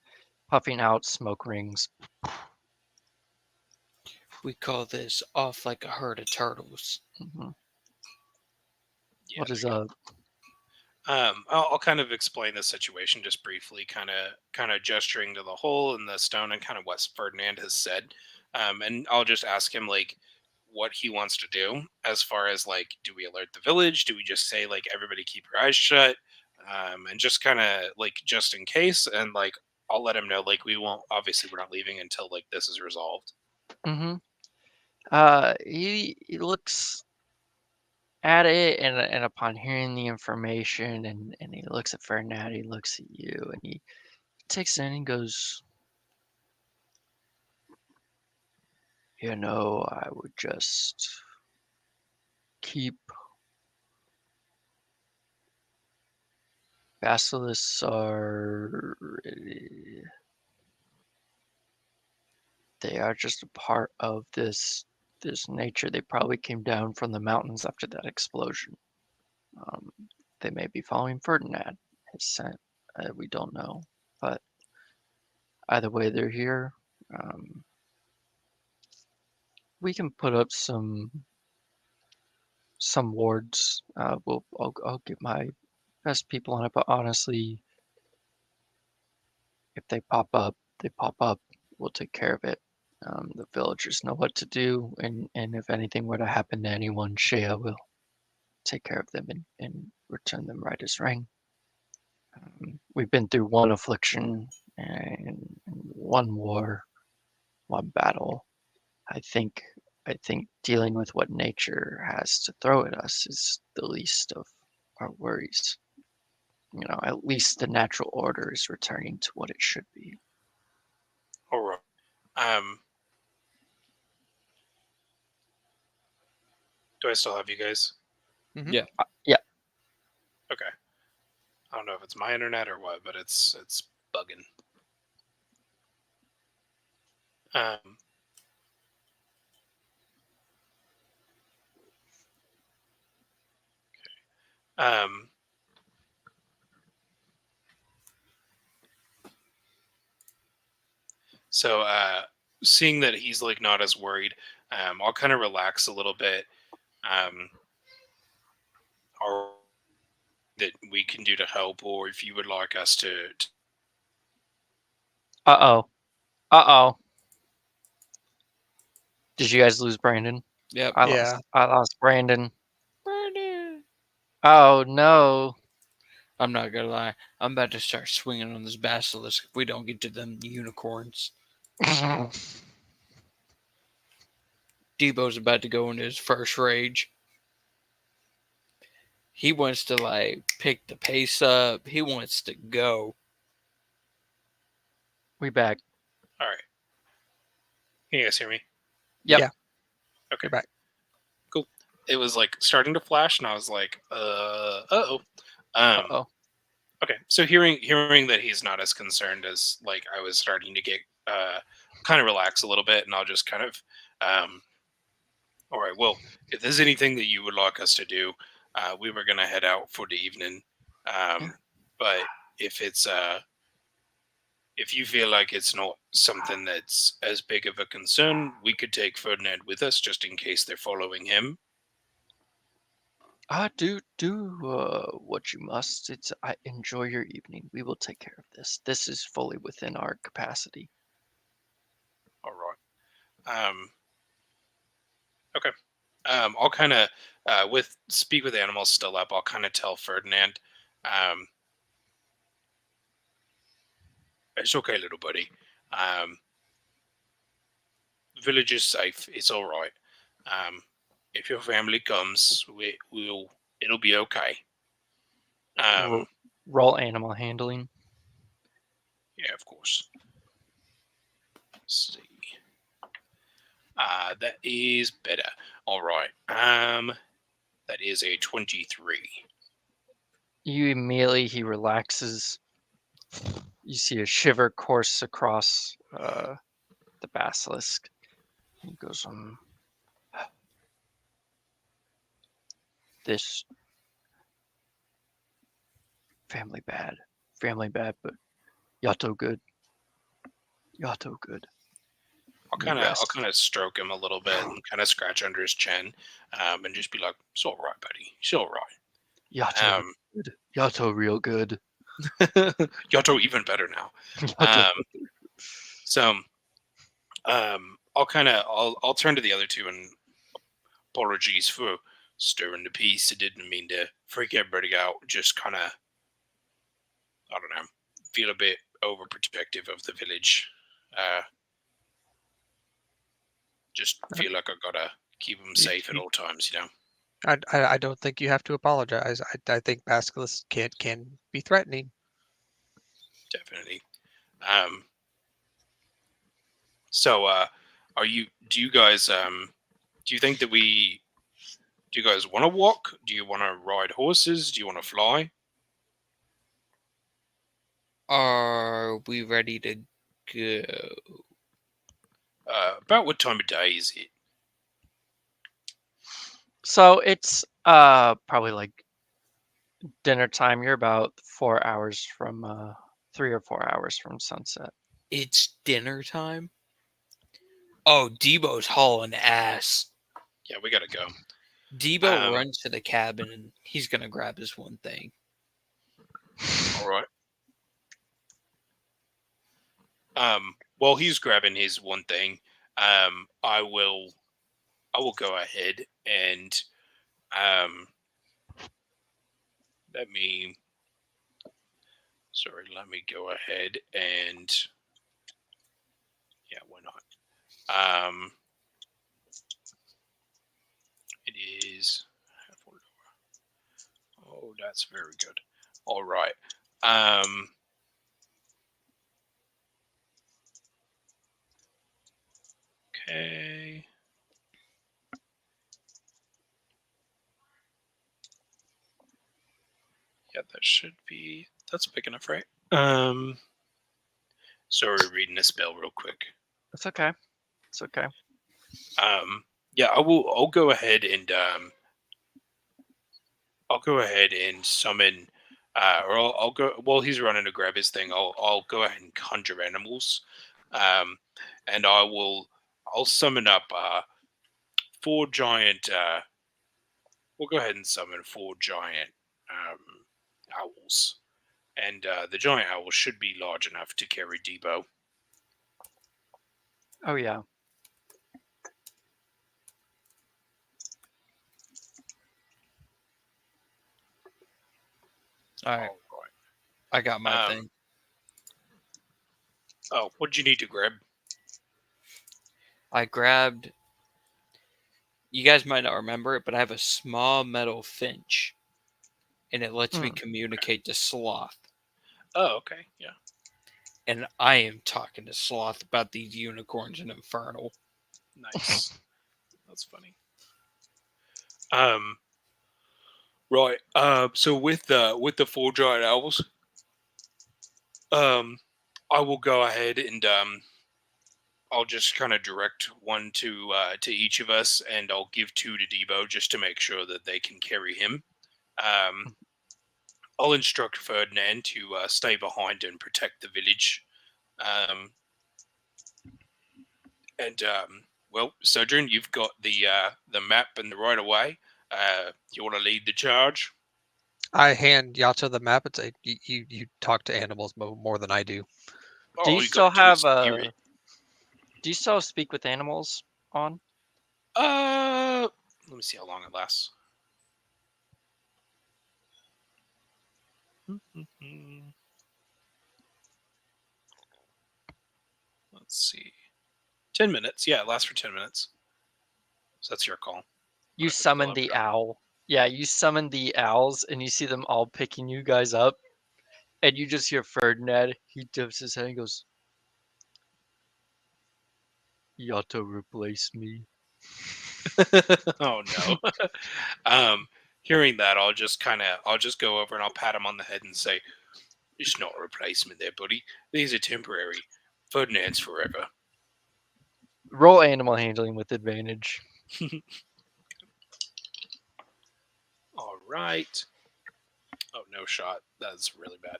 puffing out smoke rings.
We call this off like a herd of turtles.
Mm-hmm.
Yeah,
What is up?
I'll kind of explain the situation just briefly, kind of gesturing to the hole in the stone and kind of what Ferdinand has said, and I'll just ask him like what he wants to do as far as like, do we alert the village? Do we just say like everybody keep your eyes shut, and just kind of like just in case, and like I'll let him know like we won't. Obviously, we're not leaving until like this is resolved.
Mm-hmm. He looks at it, and upon hearing the information, and he looks at Ferdinand, he looks at you, and he takes it in and goes, I would just keep basilisks they are just a part of this nature. They probably came down from the mountains after that explosion. Um, they may be following Ferdinand, his scent. We don't know, but either way, they're here. We can put up some wards. I'll get my best people on it, but honestly, if they pop up, they pop up. We'll take care of it. The villagers know what to do, and if anything were to happen to anyone, Shea will take care of them and return them right as rain. We've been through one affliction and one war, one battle. I think dealing with what nature has to throw at us is the least of our worries. At least the natural order is returning to what it should be.
All right. Do I still have you guys?
Yeah.
Yeah.
Okay. I don't know if it's my internet or what, but it's bugging. Um, so seeing that he's like not as worried, I'll kind of relax a little bit. Or that we can do to help, or if you would like us to
Uh-oh. Did you guys lose Brandon?
Yep.
Yeah.
I lost Brandon.
Brandon.
Oh no.
I'm not gonna lie. I'm about to start swinging on this basilisk if we don't get to them unicorns. Debo's about to go into his first rage. He wants to like pick the pace up. He wants to go.
We back.
all right. Can you guys hear me?
Yep.
Yeah.
Okay.
You're back.
Cool. It was like starting to flash, and I was like, uh-oh.
Uh-oh.
Okay, so hearing that he's not as concerned as like I was starting to get kind of relax a little bit, and I'll just kind of all right, well, if there's anything that you would like us to do, we were gonna head out for the evening. But if it's if you feel like it's not something that's as big of a concern, we could take Ferdinand with us just in case they're following him.
Do what you must. I enjoy your evening. We will take care of this. This is fully within our capacity.
All right. Okay. I'll kind of with speak with animals still up. I'll kind of tell Ferdinand, it's okay, little buddy. Village is safe. It's all right. If your family comes, it'll be okay.
Roll animal handling.
Yeah, of course. Let's see. That is better. All right. That is a 23.
He relaxes. You see a shiver course across the basilisk. He goes, this family bad, but Yato good.
I'll kind of stroke him a little bit and kind of scratch under his chin, and just be like, "It's all right, buddy. It's all right."
Yato Yato real good.
Yato even better now.
Yato.
So I'll turn to the other two and apologies for stirring the peace. I didn't mean to freak everybody out. Just kind of, I don't know, feel a bit overprotective of the village. Just feel like I gotta keep them safe at all times, you know.
I don't think you have to apologize. I think Basilisk can be threatening.
Definitely. So do you guys do you think that do you guys want to walk? Do you want to ride horses? Do you want to fly?
Are we ready to go?
About what time of day is it?
So it's probably like dinner time. You're about 4 hours from 3 or 4 hours from sunset.
It's dinner time. Oh, Debo's hauling ass.
Yeah, we gotta go.
Debo runs to the cabin and he's gonna grab his one thing.
All right. While he's grabbing his one thing, I will go ahead and let me go ahead and yeah, why not? It is. Oh, that's very good. All right. Okay. Yeah, that's big enough, right? Sorry, reading a spell real quick.
It's okay. It's okay.
Yeah, I'll go ahead and summon, or I'll go while he's running to grab his thing. I'll go ahead and conjure animals, and I'll summon up 4 giant. We'll go ahead and summon 4 giant owls, and the giant owl should be large enough to carry Debo.
Oh yeah.
All right, I got my thing.
Oh, what did you need to grab?
I grabbed. You guys might not remember it, but I have a small metal finch, and it lets me communicate to Sloth.
Oh, okay, yeah.
And I am talking to Sloth about these unicorns in Infernal.
Nice. That's funny. Right. So with the 4 giant owls, I will go ahead and I'll just kind of direct one to each of us, and I'll give 2 to Debo just to make sure that they can carry him. I'll instruct Ferdinand to stay behind and protect the village. Well, Sojourn, you've got the map and the right of way. You want to lead the charge?
I hand Yato the map. It's you talk to animals more than I do.
Do you
all
still
gotta do is
have
hear it.
Do you still speak with animals on?
Let me see how long it lasts. Let's see. 10 minutes. Yeah, it lasts for 10 minutes. So that's your call.
You
I have to
summon
pull up
the
the-
owl. Yeah, you summon the owls, and you see them all picking you guys up, and you just hear Ferdinand. He dips his head and goes, "Yato replaced me."
Oh no. Hearing that, I'll just go over and I'll pat him on the head and say, "It's not a replacement, there, buddy. These are temporary. Ferdinand's forever."
Roll animal handling with advantage.
All right. Oh, no shot. That's really bad.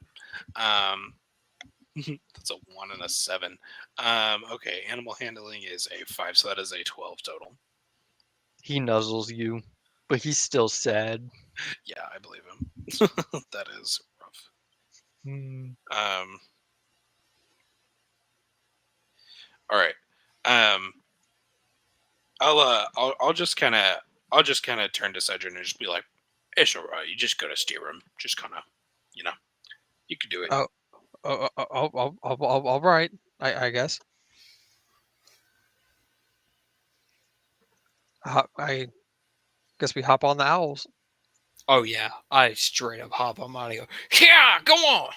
That's a 1 and a 7. Okay, animal handling is a 5, so that is a 12 total.
He nuzzles you, but he's still sad.
Yeah, I believe him. That is rough.
Hmm.
All right. I'll just kind of turn to Cedric and just be like, "It's all right. You just gotta steer him. Just kind of, you can do it."
Oh, all right. I guess. I guess we hop on the owls.
Oh yeah, I straight up hop on mine and go, yeah, go on.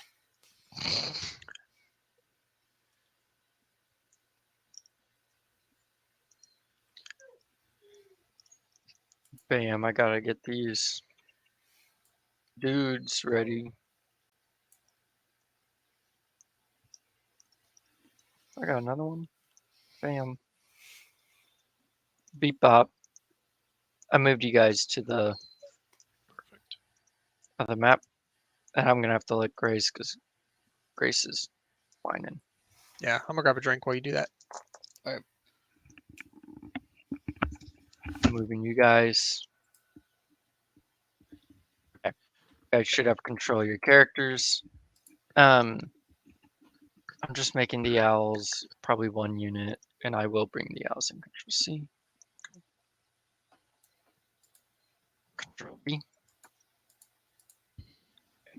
Bam! I gotta get these dudes ready. I got another one. Bam! Beep bop. I moved you guys to the
Perfect.
other map, and I'm gonna have to let Grace because Grace is whining.
Yeah, I'm gonna grab a drink while you do that.
Moving you guys. Okay. You guys should have control of your characters. I'm just making the owls probably 1 unit, and I will bring the owls in control C. Control B.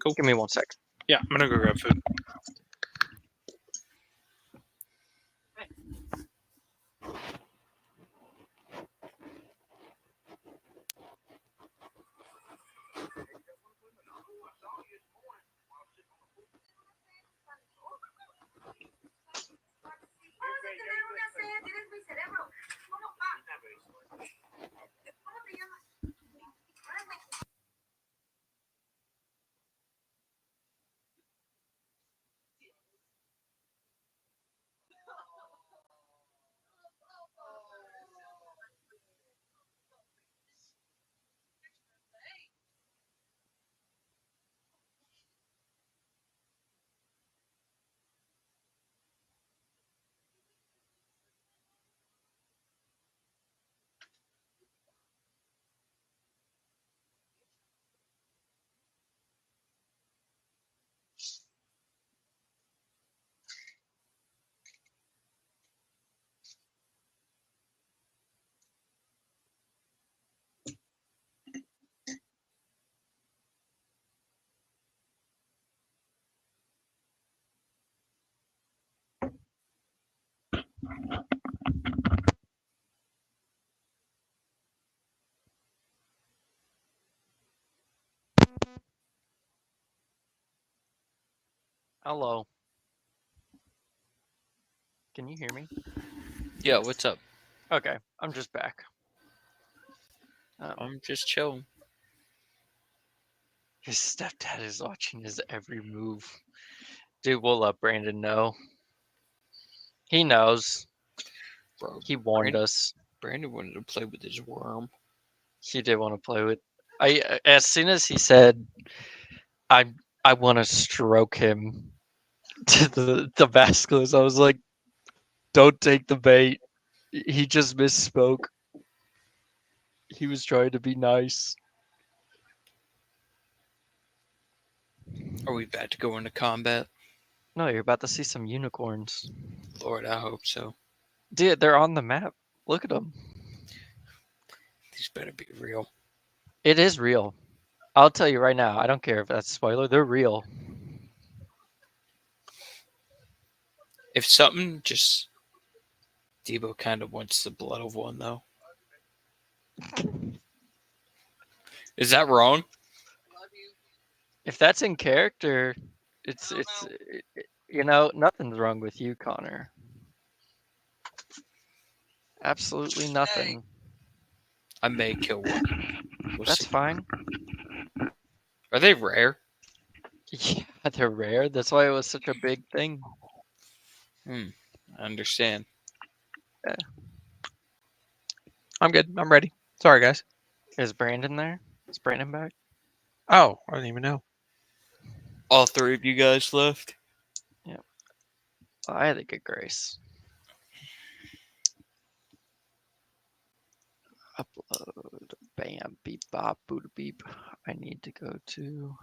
Cool.
Give me 1 sec.
Yeah, I'm gonna go grab food.
Hello. Can you hear me?
Yeah, what's up?
Okay, I'm just back.
I'm just chilling.
His stepdad is watching his every move. Dude, we'll let Brandon know. He knows.
Bro,
He warned
Brandon,
us.
Brandon wanted to play with his worm.
He did want to play with. As soon as he said, "I want to stroke him," to the Vasquez, I was like, "Don't take the bait." He just misspoke. He was trying to be nice.
Are we about to go into combat?
No, you're about to see some unicorns.
Lord, I hope so.
Dude, they're on the map. Look at them.
These better be real.
It is real. I'll tell you right now. I don't care if that's a spoiler. They're real.
If something just Debo kind of wants the blood of one though. Is that wrong?
If that's in character, it's nothing's wrong with you, Connor. Absolutely nothing.
I may kill one. We'll
That's
see.
fine.
Are they rare?
Yeah, they're rare. That's why it was such a big thing.
I understand.
I'm good. I'm ready. Sorry, guys.
Is Brandon there? Is Brandon back?
Oh, I didn't even know.
All three of you guys left?
Oh, I had a good Grace. Upload. Bam, beep, bop, boota beep. I need to go to.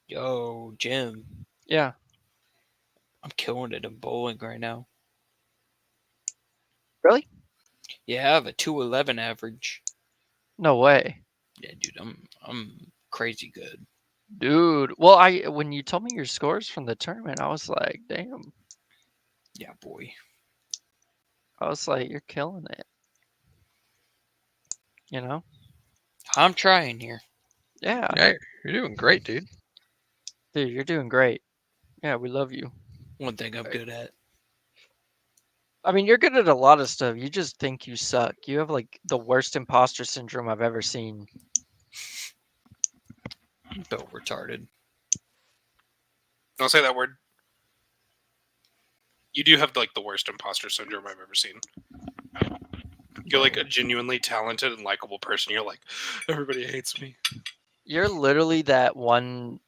Yo, Jim,
Yeah,
I'm killing it in bowling right now.
really?
Yeah, I have a 211 average.
No way,
Yeah, dude, I'm crazy good.
dude. Well, when you told me your scores from the tournament, I was like, damn.
Yeah, boy.
I was like, you're killing it. You know?
I'm trying here.
Yeah,
Yeah, you're doing great, dude.
dude, you're doing great. Yeah, we love you.
One thing I'm
Right.
good at.
I mean, you're good at a lot of stuff. You just think you suck. You have like the worst imposter syndrome I've ever seen.
I'm built retarded.
Don't say that word. You do have like the worst imposter syndrome I've ever seen. You're like a genuinely talented and likable person. You're like, everybody hates me.
You're literally that one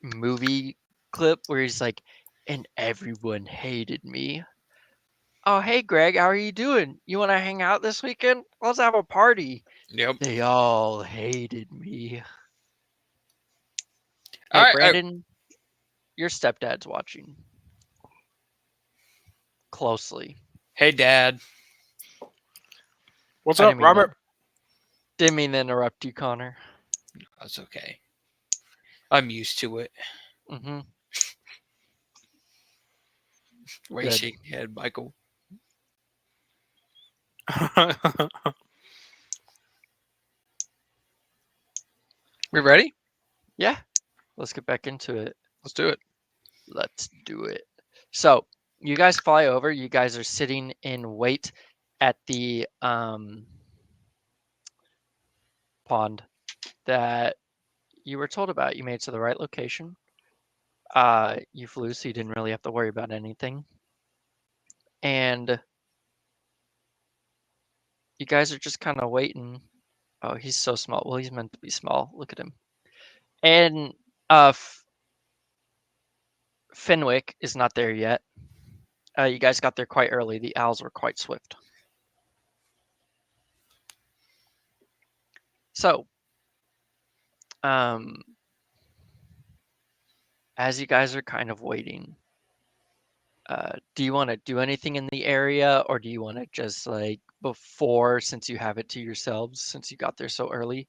movie clip where he's like, and everyone hated me. Oh, hey, Greg, how are you doing? You want to hang out this weekend? Let's have a party.
Yep.
They all hated me.
All
Hey,
right.
Brandon, your stepdad's watching closely.
Hey, Dad.
What's
I
up,
didn't mean
Robert?
Didn't mean to interrupt you, Connor.
That's okay. I'm used to it.
Mm-hmm.
Why you
Good.
shaking your head, Michael?
We ready?
Yeah, let's get back into it.
Let's do it.
Let's do it. So, you guys fly over. You guys are sitting in wait at the pond that you were told about. You made it to the right location. You flew, so you didn't really have to worry about anything. And you guys are just kind of waiting. Oh, he's so small. Well, he's meant to be small. Look at him. And Fenwick is not there yet. You guys got there quite early. The owls were quite swift. So, as you guys are kind of waiting, do you want to do anything in the area, or do you want to just like before, since you have it to yourselves, since you got there so early?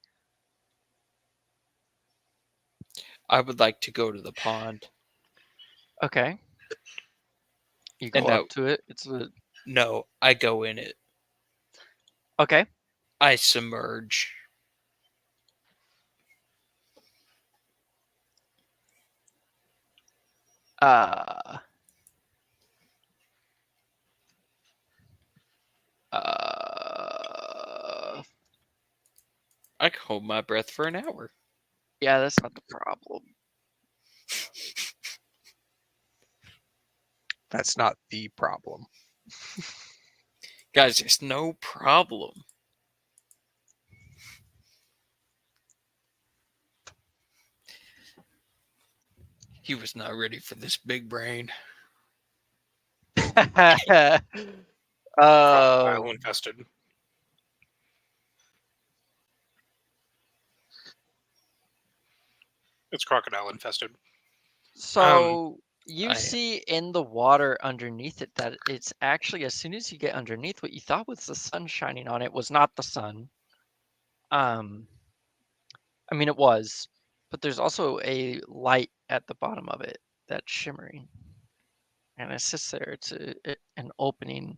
I would like to go to the pond.
Okay. You
And
go up to it. It's a
No, I go in it.
okay.
I submerge.
Uh,
I can hold my breath for an hour.
yeah, that's not the problem.
That's not the problem.
Guys, there's no problem. He was not ready for this big brain.
Crocodile
Oh,
infested. It's crocodile infested.
so you
I-
see in the water underneath it that it's actually, as soon as you get underneath, what you thought was the sun shining on it was not the sun. I mean, it was, but there's also a light at the bottom of it that's shimmering, and it sits there. It's an opening.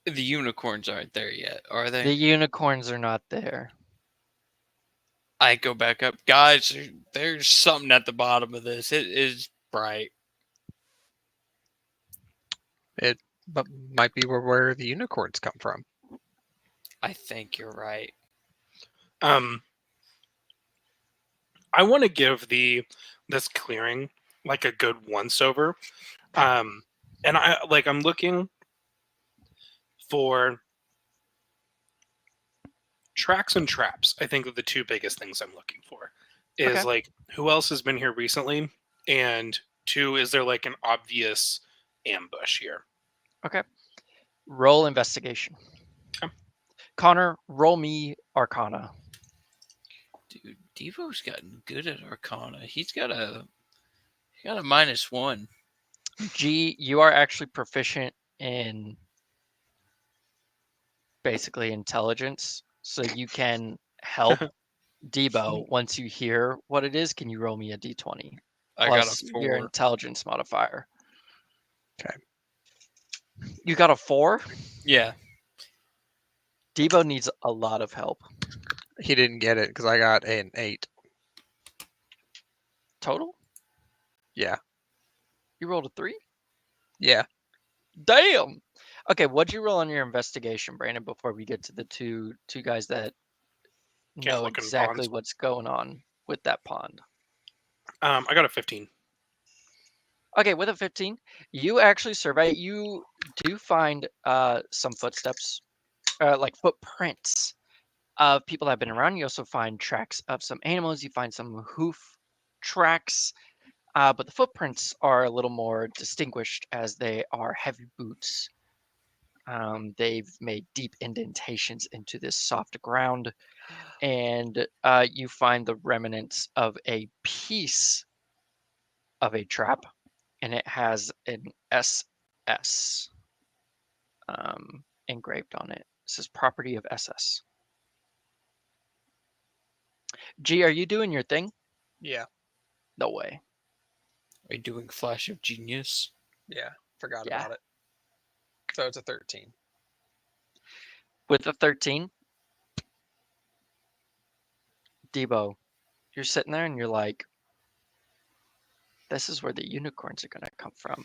The unicorns aren't there yet, are they?
The unicorns are not there.
I go back up. Guys, there's something at the bottom of this. It is bright.
But might be where the unicorns come from.
I think you're right.
I want to give this clearing like a good once over. And I'm looking for tracks and traps. I think are the two biggest things I'm looking for. Is
Okay.
like who else has been here recently, and Two, is there like an obvious ambush here?
Roll investigation.
Okay.
Connor, roll me Arcana.
Dude, Devo's gotten good at Arcana. He's got a -1.
G, you are actually proficient in basically intelligence, so you can help Debo once you hear what it is. Can you roll me a d20
I got
plus
a
your
4.
intelligence modifier?
'Kay.
You got a 4?
Yeah.
Debo needs a lot of help.
He didn't get it because I got an 8.
Total?
Yeah.
You rolled a 3?
Yeah.
Damn. Okay, what'd you roll on your investigation, Brandon, before we get to the two guys that know
look in
exactly
ponds.
what's going on with that pond?
I got a 15.
Okay, with a 15, you actually survey. You do find some footsteps, like footprints of people that have been around. You also find tracks of some animals. You find some hoof tracks, but the footprints are a little more distinguished as they are heavy boots. They've made deep indentations into this soft ground, and you find the remnants of a piece of a trap, and it has an SS engraved on it. It says property of SS. G, are you doing your thing?
Yeah.
No way.
Are you doing Flash of Genius?
Yeah. Forgot
Yeah.
about it. So it's a 13.
With a 13, Debo, you're sitting there and you're like, this is where the unicorns are going to come from.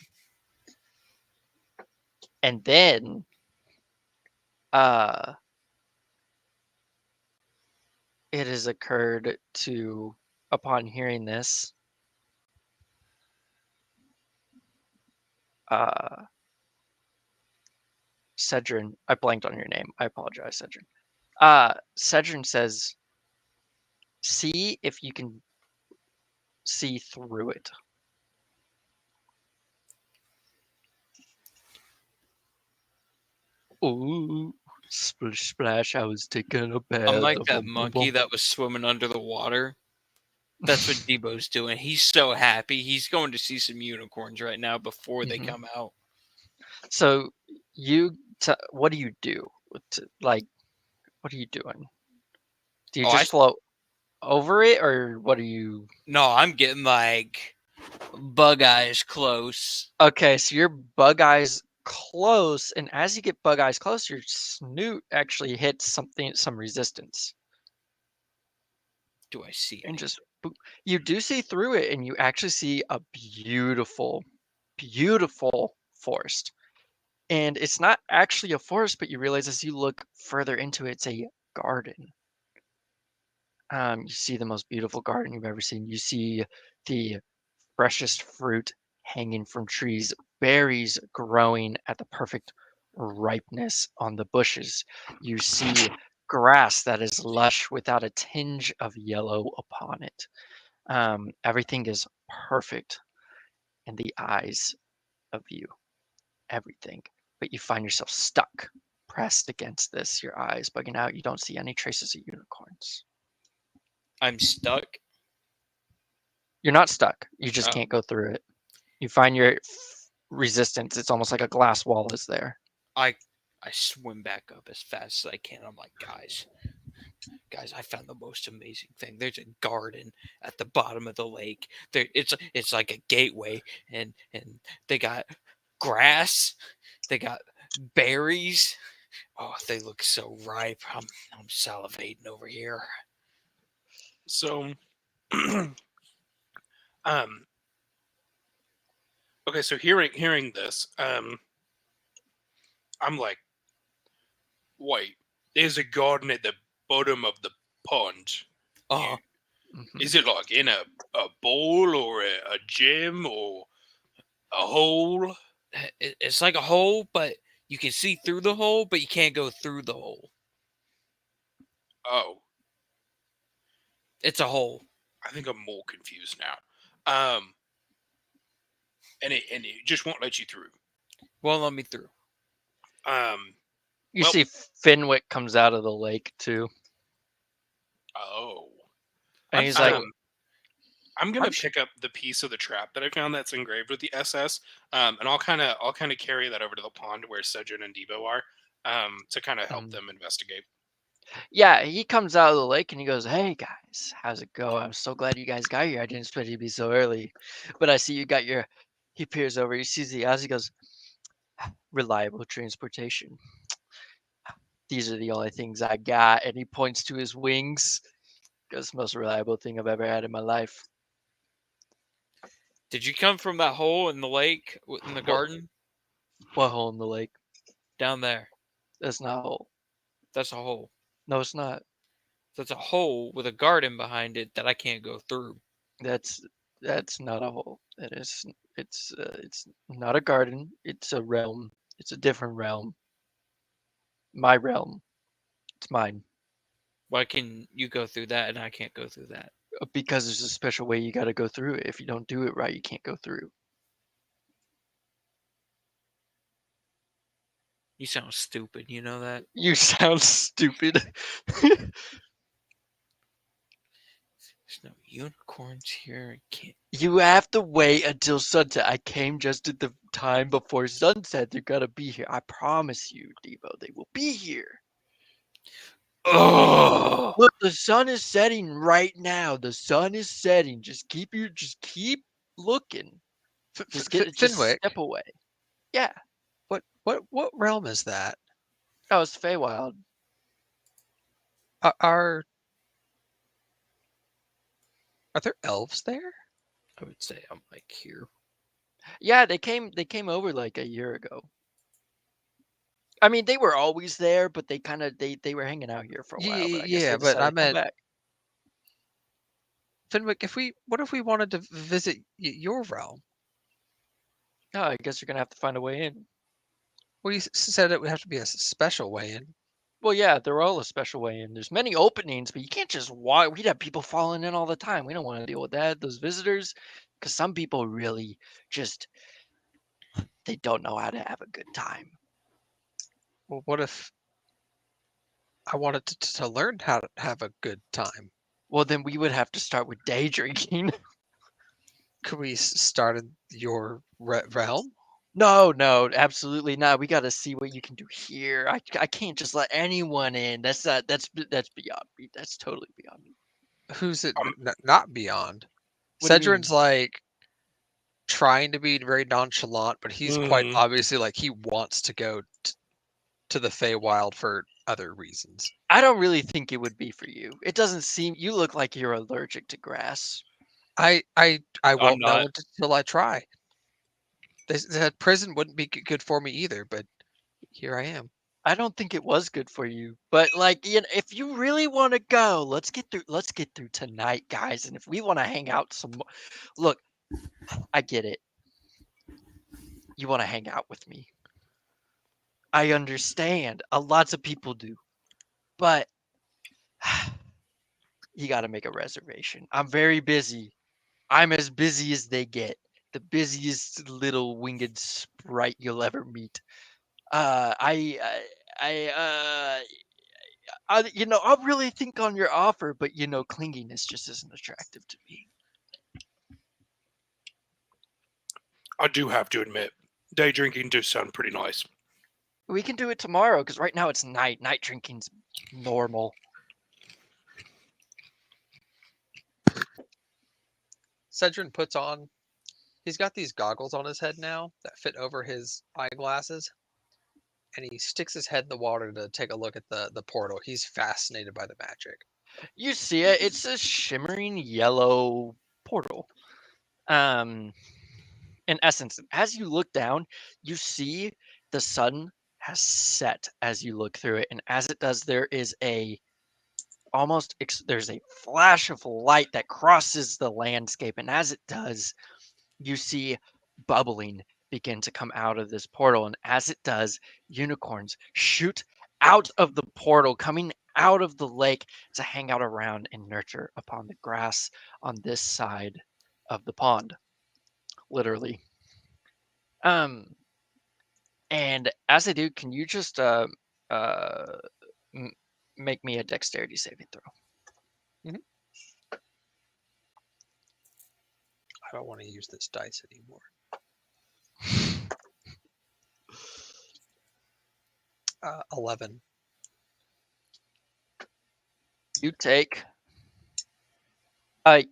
And then it has occurred to, upon hearing this, Cedrin, I blanked on your name. I apologize, Cedrin. Cedrin says, see if you can see through it. Ooh, splish splash, I was taking a bath.
I'm like that
boom, boom,
monkey
boom.
that was swimming under the water. That's what Debo's doing. He's so happy. He's going to see some unicorns right now before they
Mhm.
come out.
So what do you do? Like, what are you doing? Do you
Oh,
just float over it, or what are you?
No, I'm getting like bug eyes close.
Okay, so your bug eyes close, and as you get bug eyes close, your snoot actually hits some resistance,
Do I see
and
any?
just boop. You do see through it, and you actually see a beautiful, beautiful forest. And it's not actually a forest, but you realize as you look further into it, it's a garden. You see the most beautiful garden you've ever seen. You see the freshest fruit hanging from trees, berries growing at the perfect ripeness on the bushes. You see grass that is lush without a tinge of yellow upon it. Everything is perfect in the eyes of you. Everything. But you find yourself stuck, pressed against this, your eyes bugging out. You don't see any traces of unicorns.
I'm stuck.
You're not stuck. You just
Oh.
can't go through it. You find your resistance. It's almost like a glass wall is there.
I swim back up as fast as I can. I'm like, guys, I found the most amazing thing. There's a garden at the bottom of the lake. It's like a gateway, and they got grass. They got berries. Oh, they look so ripe. I'm salivating over here.
So, okay, so hearing this, I'm like, wait, there's a garden at the bottom of the pond.
Oh,
Mhm.
Is it like in a bowl or a gym or a hole?
it's like a hole, but you can see through the hole, but you can't go through the hole.
Oh,
It's a hole.
I think I'm more confused now. and it just won't let you through.
Won't let me through.
You
Well-
see Fenwick comes out of the lake too.
Oh,
And
I'm
he's
still-
like,
I'm gonna
I'm sh-
pick up the piece of the trap that I found that's engraved with the SS, and I'll kind of carry that over to the pond where Cedric and Debo are, to kind of help them investigate.
yeah, he comes out of the lake and he goes, "Hey guys, how's it going? I'm so glad you guys got here. I didn't expect you to be so early, but I see you got your." He peers over. He sees the eyes. He goes, "Reliable transportation. These are the only things I got." And he points to his wings. Goes, "Most reliable thing I've ever had in my life."
Did you come from that hole in the lake in the garden
What hole in the lake?
down there?
That's not a hole.
That's a hole.
No, it's not.
That's a hole with a garden behind it that I can't go through.
That's not a hole. It's not a garden. It's a realm. It's a different realm. My realm. It's mine.
Why can you go through that and I can't go through that?
Because there's a special way you got to go through it. If you don't do it right, you can't go through.
You sound stupid. You know that?
You sound stupid.
There's no unicorns here. I can't.
You have to wait until sunset. I came just at the time before sunset. They're gonna be here. I promise you, Debo. They will be here.
Oh,
Look, the sun is setting right now. The sun is setting. Just keep looking. Just
Fenwick,
step away. Yeah.
what realm is that?
Oh, it's Feywild.
Are there elves there?
I would say I'm like here.
Yeah, they came over like a year ago. I mean, they were always there, but they kind of they were hanging out here for a while. But I guess
Yeah,
they
but
decided
I
to come
meant-
back.
Fenwick, what if we wanted to visit your realm?
Oh, I guess you're gonna have to find a way in.
Well, you said it would have to be a special way in.
Well, yeah, they're all a special way in. There's many openings, but you can't just walk. We'd have people falling in all the time. We don't want to deal with that. Those visitors, because some people really just they don't know how to have a good time.
Well, what if I wanted to learn how to have a good time?
Well, then we would have to start with day drinking.
Could we start in your realm?
No, absolutely not. We got to see what you can do here. I can't just let anyone in. That's beyond me. That's totally beyond me.
Who's it not beyond?
What do you
Cedrin's like trying to be very nonchalant, but he's quite
Mhm.
obviously like he wants to go to the Feywild for other reasons.
I don't really think it would be for you. It doesn't seem. You look like you're allergic to grass.
I won't know
not.
until I try. They said prison wouldn't be good for me either, but here I am.
I don't think it was good for you. But like, if you really want to go, let's get through tonight, guys. And if we want to hang out some more, look, I get it. You want to hang out with me. I understand. Lots of people do. But you got to make a reservation. I'm very busy. I'm as busy as they get. The busiest little winged sprite you'll ever meet. I'll really think on your offer, but clinginess just isn't attractive to me.
I do have to admit, day drinking does sound pretty nice.
We can do it tomorrow because right now it's night. Night drinking's normal.
Cedrin puts on. He's got these goggles on his head now that fit over his eyeglasses, and he sticks his head in the water to take a look at the portal. He's fascinated by the magic.
You see it. It's a shimmering yellow portal. In essence, as you look down, you see the sun has set as you look through it, and as it does, there is there's a flash of light that crosses the landscape, and as it does, you see bubbling begin to come out of this portal, and as it does, unicorns shoot out of the portal, coming out of the lake to hang out around and nurture upon the grass on this side of the pond. Literally. And as I do, can you just uh make me a dexterity saving throw?
I don't want to use this dice anymore. 11.
You take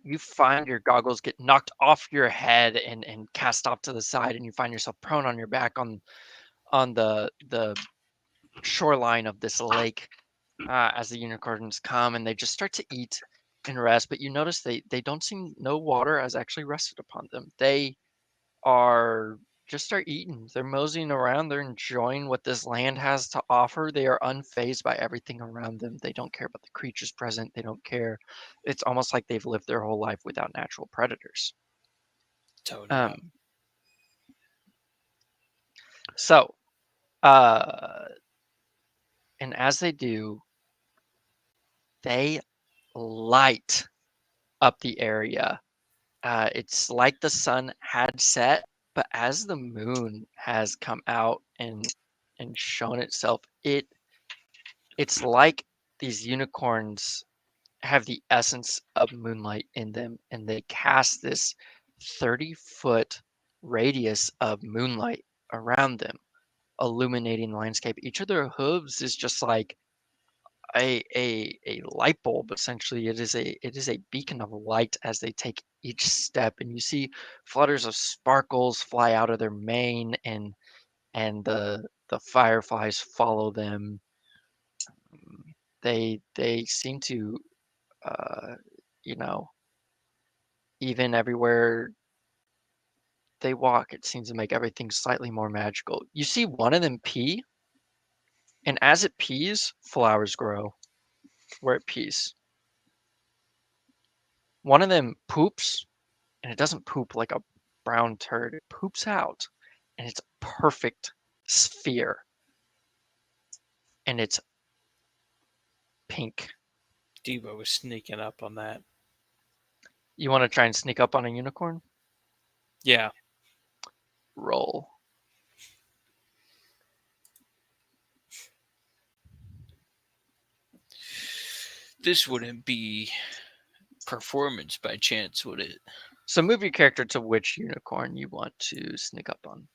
you find your goggles get knocked off your head and cast off to the side, and you find yourself prone on your back on the shoreline of this lake as the unicorns come, and they just start to eat and rest. But you notice they don't seem, no water has actually rested upon them. They are just start eating. They're moseying around. They're enjoying what this land has to offer. They are unfazed by everything around them. They don't care about the creatures present. They don't care. It's almost like they've lived their whole life without natural predators.
Totally. Yeah.
So, and as they do, they light up the area. It's like the sun had set, but as the moon has come out and shown itself, it's like these unicorns have the essence of moonlight in them, and they cast this 30-foot radius of moonlight around them, illuminating the landscape. Each of their hooves is just like a light bulb. Essentially, it is a beacon of light as they take each step, and you see flutters of sparkles fly out of their mane, and the fireflies follow them. They seem to uh, you know, even everywhere they walk, it seems to make everything slightly more magical. You see one of them pee, and as it pees, flowers grow where it pees. One of them poops, and it doesn't poop like a brown turd. It poops out, and it's a perfect sphere, and it's pink.
Debo was sneaking up on that.
You want to try and sneak up on a unicorn?
Yeah.
Roll.
This wouldn't be performance by chance, would it?
So move your character to which unicorn you want to sneak up on.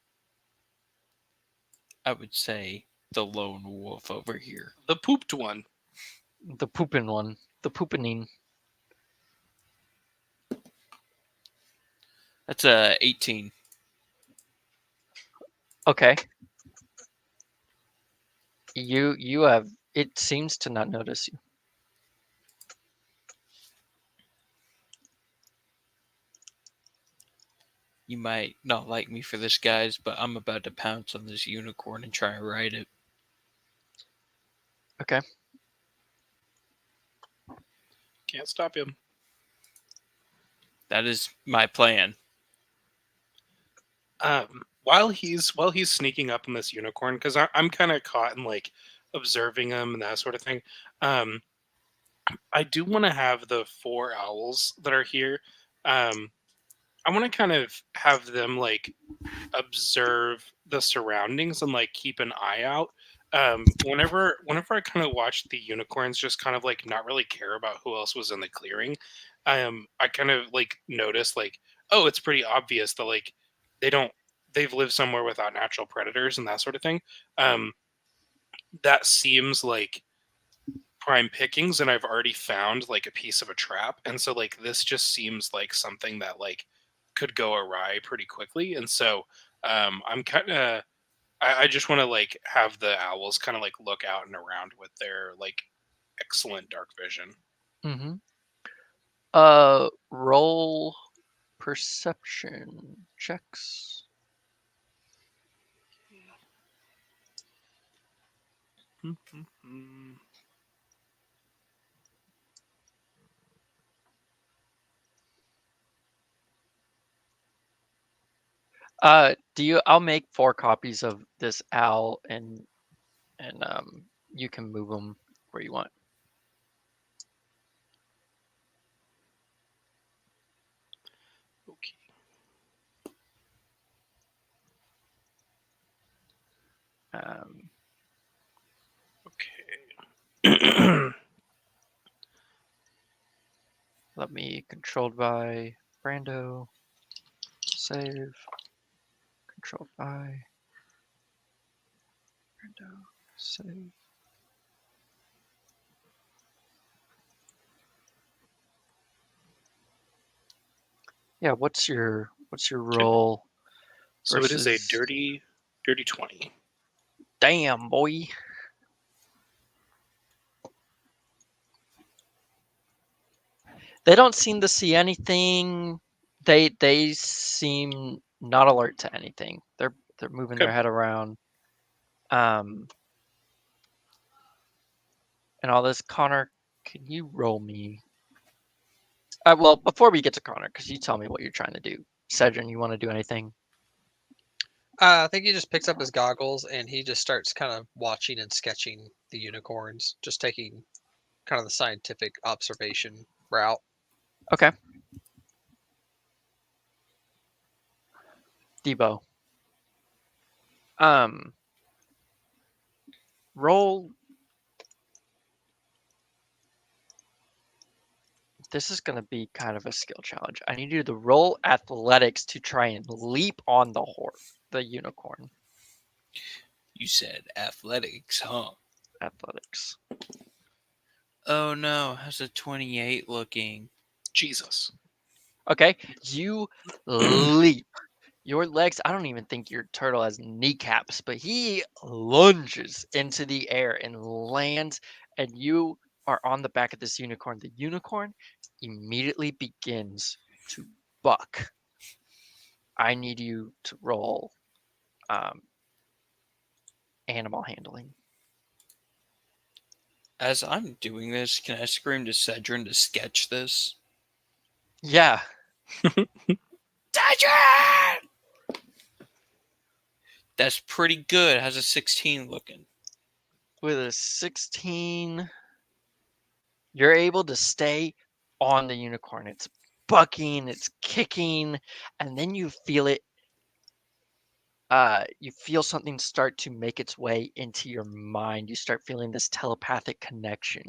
I would say the lone wolf over here.
The pooped one.
The poopin' one. The poopening.
That's a 18.
Okay. You have, it seems to not notice you.
You might not like me for this, guys, but I'm about to pounce on this unicorn and try and ride it.
Okay.
Can't stop him.
That is my plan.
While he's sneaking up on this unicorn, because I'm kind of caught in like observing him and that sort of thing. I do want to have the 4 owls that are here. I want to kind of have them like observe the surroundings and like keep an eye out. Whenever I kind of watched the unicorns just kind of like not really care about who else was in the clearing, I kind of like noticed like, oh, it's pretty obvious that like they've lived somewhere without natural predators and that sort of thing. Um, that seems like prime pickings, and I've already found like a piece of a trap, and so like this just seems like something that like could go awry pretty quickly, and so I'm kind of I just want to like have the owls kind of like look out and around with their like excellent dark vision.
Mm-hmm. Roll perception checks. I'll make 4 copies of this owl, and you can move them where you want.
Okay.
Um,
Okay.
let me controlled by Brando. Save. Controlled by Brando. Save. Yeah, what's your role?
So it is a
versus-
dirty 20.
Damn, boy. They don't seem to see anything. They seem not alert to anything. They're moving
Okay.
their head around. And all this. Connor, can you roll me? Well, before we get to Connor, because you tell me what you're trying to do. Cedrin, you want to do anything?
I think he just picks up his goggles and he just starts kind of watching and sketching the unicorns, just taking kind of the scientific observation route.
Okay. Debo. Roll. This is going to be kind of a skill challenge. I need you to roll athletics to try and leap on the unicorn.
You said athletics, huh?
Athletics.
Oh no, how's a 28 looking?
Jesus.
Okay, you leap. Your legs, I don't even think your turtle has kneecaps, but he lunges into the air and lands, and you are on the back of this unicorn. The unicorn immediately begins to buck. I need you to roll animal handling.
As I'm doing this, can I scream to Cedrin to sketch this?
Yeah.
Cedrin! That's pretty good. How's a 16 looking?
With a 16, you're able to stay on the unicorn. It's bucking, it's kicking, and then you feel it. You feel something start to make its way into your mind. You start feeling this telepathic connection.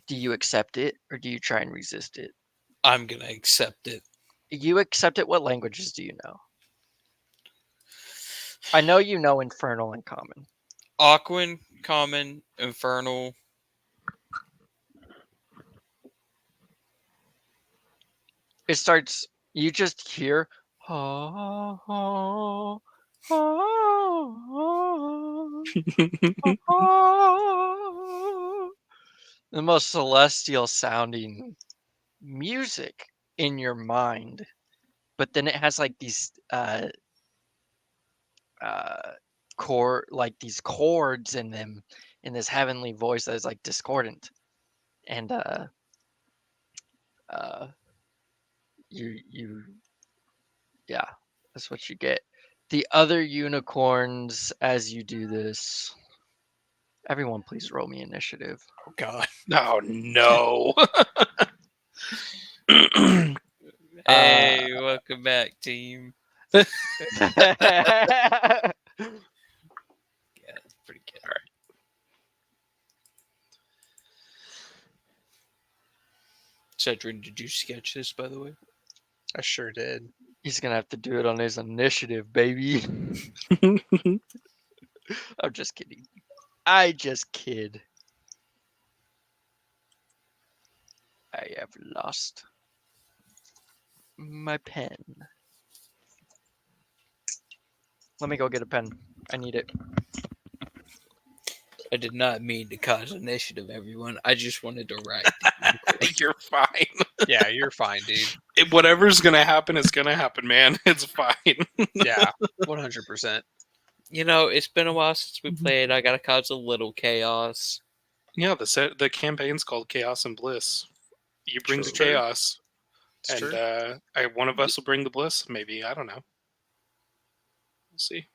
Do you accept it or do you try and resist it?
I'm gonna accept it.
You accept it. What languages do you know? I know you know Infernal and Common.
Aquan, Common, Infernal.
It starts. You just hear. Oh, oh, oh, oh, the most celestial sounding music in your mind, but then it has like these these chords in them in this heavenly voice that is like discordant, and you yeah, that's what you get. The other unicorns, as you do this, everyone please roll me initiative.
Oh god.
Oh no.
Hey, welcome back, team.
Yeah,
Yeah, that's pretty good.
All right.
Cedrin, did you sketch this, by the way?
I sure did.
he's gonna have to do it on his initiative, baby. I'm just kidding. I just kid. I have lost my pen. Let me go get a pen. I need it.
I did not mean to cause initiative, everyone. I just wanted to write.
You're fine.
Yeah, you're fine, dude.
Whatever's gonna happen is gonna happen, man. It's fine.
Yeah, 100%.
You know, it's been a while since we played. I gotta cause a little chaos.
Yeah, the campaign's called Chaos and Bliss. You bring the
True.
chaos,
It's
and
true.
one of us will bring the bliss. Maybe, I don't know. We'll see.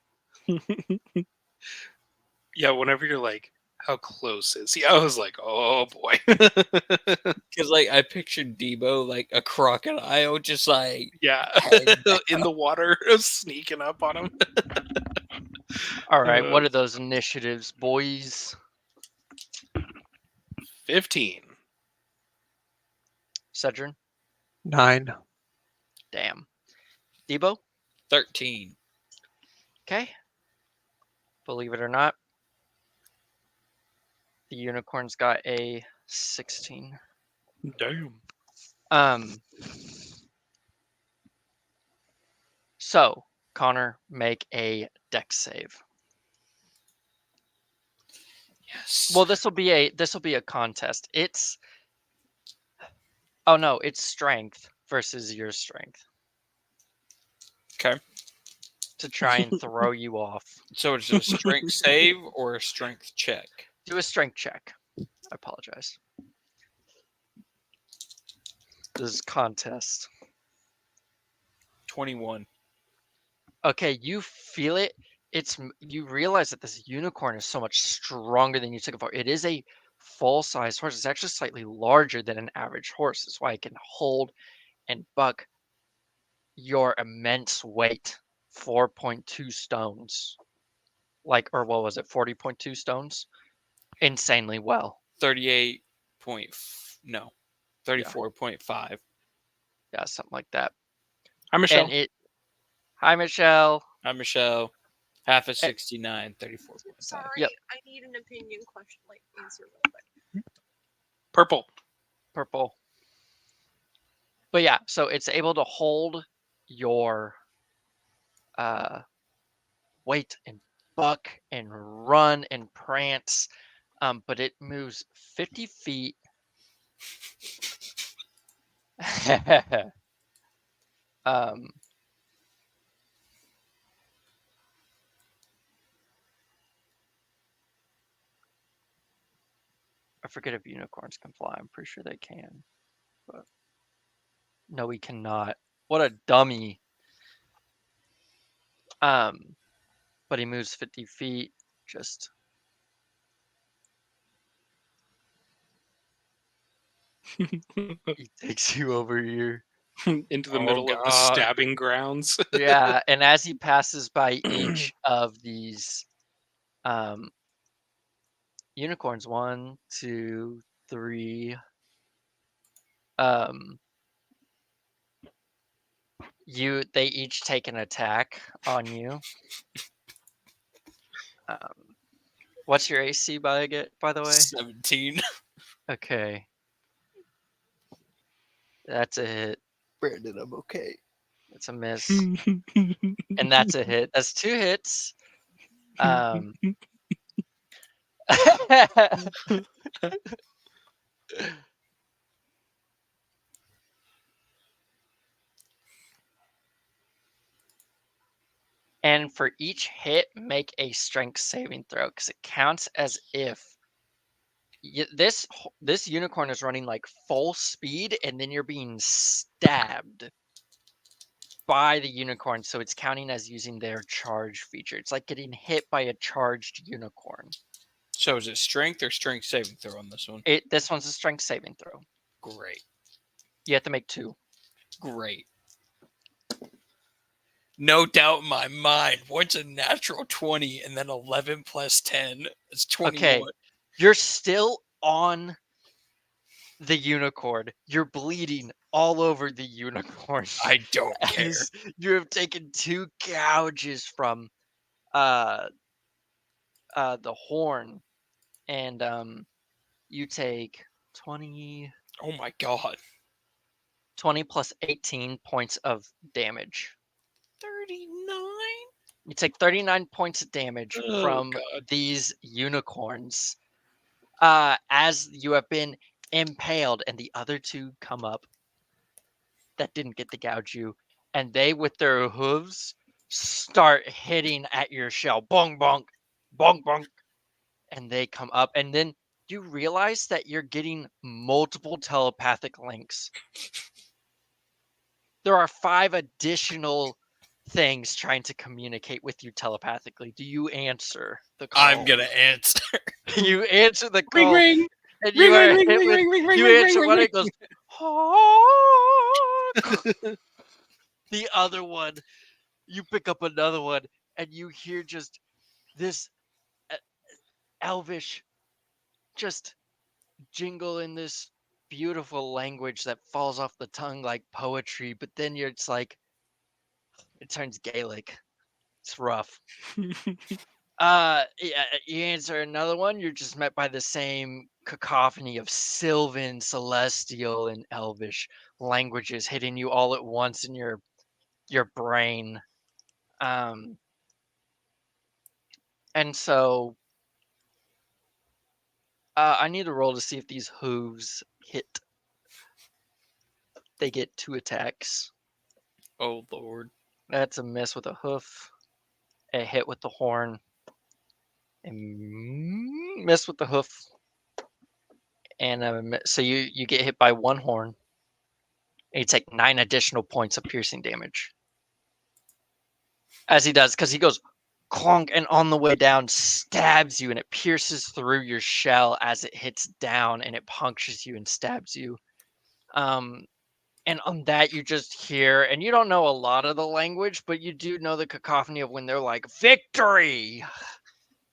Yeah, whenever you're like, how close is he? I was like, oh boy.
Because, like, I pictured Debo like a crocodile, just like
Yeah,
Head
in the water, sneaking up on him.
All right, what are those initiatives, boys?
15.
Cedrin?
9.
Damn. Debo?
13.
Okay. Believe it or not, the unicorn's got a 16.
Damn.
So Connor, make a dex save.
Yes.
Well, this will be a contest. It's strength versus your strength
Okay.
to try and throw you off.
So it's a strength save or a strength check?
Do a strength check. I apologize. This is contest.
21.
Okay, you feel it. You realize that this unicorn is so much stronger than you took it for. It is a full-size horse. It's actually slightly larger than an average horse. That's why it can hold and buck your immense weight, 4.2 stones. Or what was it, 40.2 stones? Insanely well.
34.5.
Yeah, something like that.
Hi, Michelle.
Hi, Michelle.
Hi, Michelle. Half of 69, 34.5.
Sorry,
Yep.
I need an opinion question, answer real quick.
Purple.
Purple. But yeah, so it's able to hold your weight and buck and run and prance, but it moves 50 feet. I forget if unicorns can fly. I'm pretty sure they can. But no, we cannot. What a dummy. But he moves 50 feet. Just he takes you over here.
Into the
Oh,
middle of the
God.
stabbing grounds.
Yeah, and as he passes by each of these unicorns, 1, 2, 3, they each take an attack on you. What's your AC by the way?
17.
Okay. That's a hit.
Brandon, I'm okay.
That's a miss. And that's a hit. That's 2 hits. And for each hit, make a strength saving throw because it counts as if this unicorn is running like full speed, and then you're being stabbed by the unicorn, so it's counting as using their charge feature. It's like getting hit by a charged unicorn.
So is it strength or strength saving throw on this one?
This one's a strength saving throw.
Great.
You have to make 2.
Great. No doubt in my mind. What's a natural 20 and then 11 plus 10? It's 21.
Okay. You're still on the unicorn. You're bleeding all over the unicorn.
I don't care.
As you have taken 2 gouges from the horn, and you take 20
Oh my god.
plus 18 points of damage.
39?
You take 39 points of damage
Oh,
from
God.
these unicorns as you have been impaled, and the other 2 come up that didn't get to gouge you, and they, with their hooves, start hitting at your shell. Bonk, bonk, bonk, bonk. And they come up, and then you realize that you're getting multiple telepathic links. There are 5 additional things trying to communicate with you telepathically. Do you answer the call?
I'm gonna answer.
You answer the
Ring,
call,
ring.
and
Ring,
you are
ring, ring,
hit
ring,
with.
ring, ring, ring,
You
ring,
answer
ring,
one,
ring.
it goes. Honk. The other one, you pick up another one, and you hear just this uh, elvish just jingle in this beautiful language that falls off the tongue like poetry, but then it's like it turns Gaelic. It's rough. Yeah, you answer another one, you're just met by the same cacophony of Sylvan, Celestial, and Elvish languages hitting you all at once in your brain. And so I need to roll to see if these hooves hit. They get 2 attacks.
Oh Lord.
That's a miss with a hoof, a hit with the horn, and miss with the hoof. And so you get hit by 1 horn. And you take 9 additional points of piercing damage. As he does, because he goes clonk, and on the way down stabs you, and it pierces through your shell as it hits down, and it punctures you and stabs you. And on that you just hear, and you don't know a lot of the language, but you do know the cacophony of when they're like, victory!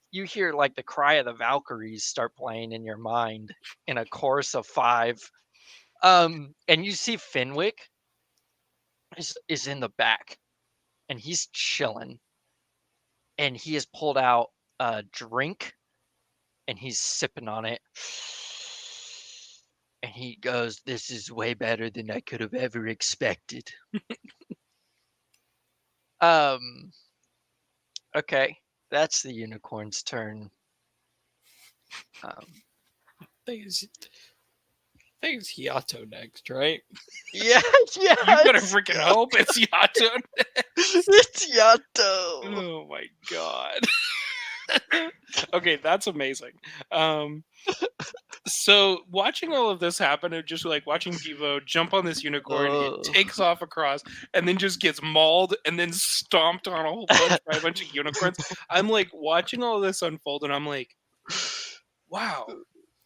You hear like the cry of the Valkyries start playing in your mind in a chorus of 5. And you see Fenwick is in the back, and he's chilling. And he has pulled out a drink, and he's sipping on it. And he goes, "This is way better than I could have ever expected." Okay, that's the unicorn's turn.
Thing is Yato next, right?
Yeah,
You better
it's
freaking hope it's Yato.
it's Yato.
Oh my god. Okay, that's amazing. So watching all of this happen, and just like watching Devo jump on this unicorn,
Ugh.
it takes off across, and then just gets mauled, and then stomped on a whole bunch by a bunch of unicorns. I'm like watching all this unfold, and I'm like, wow,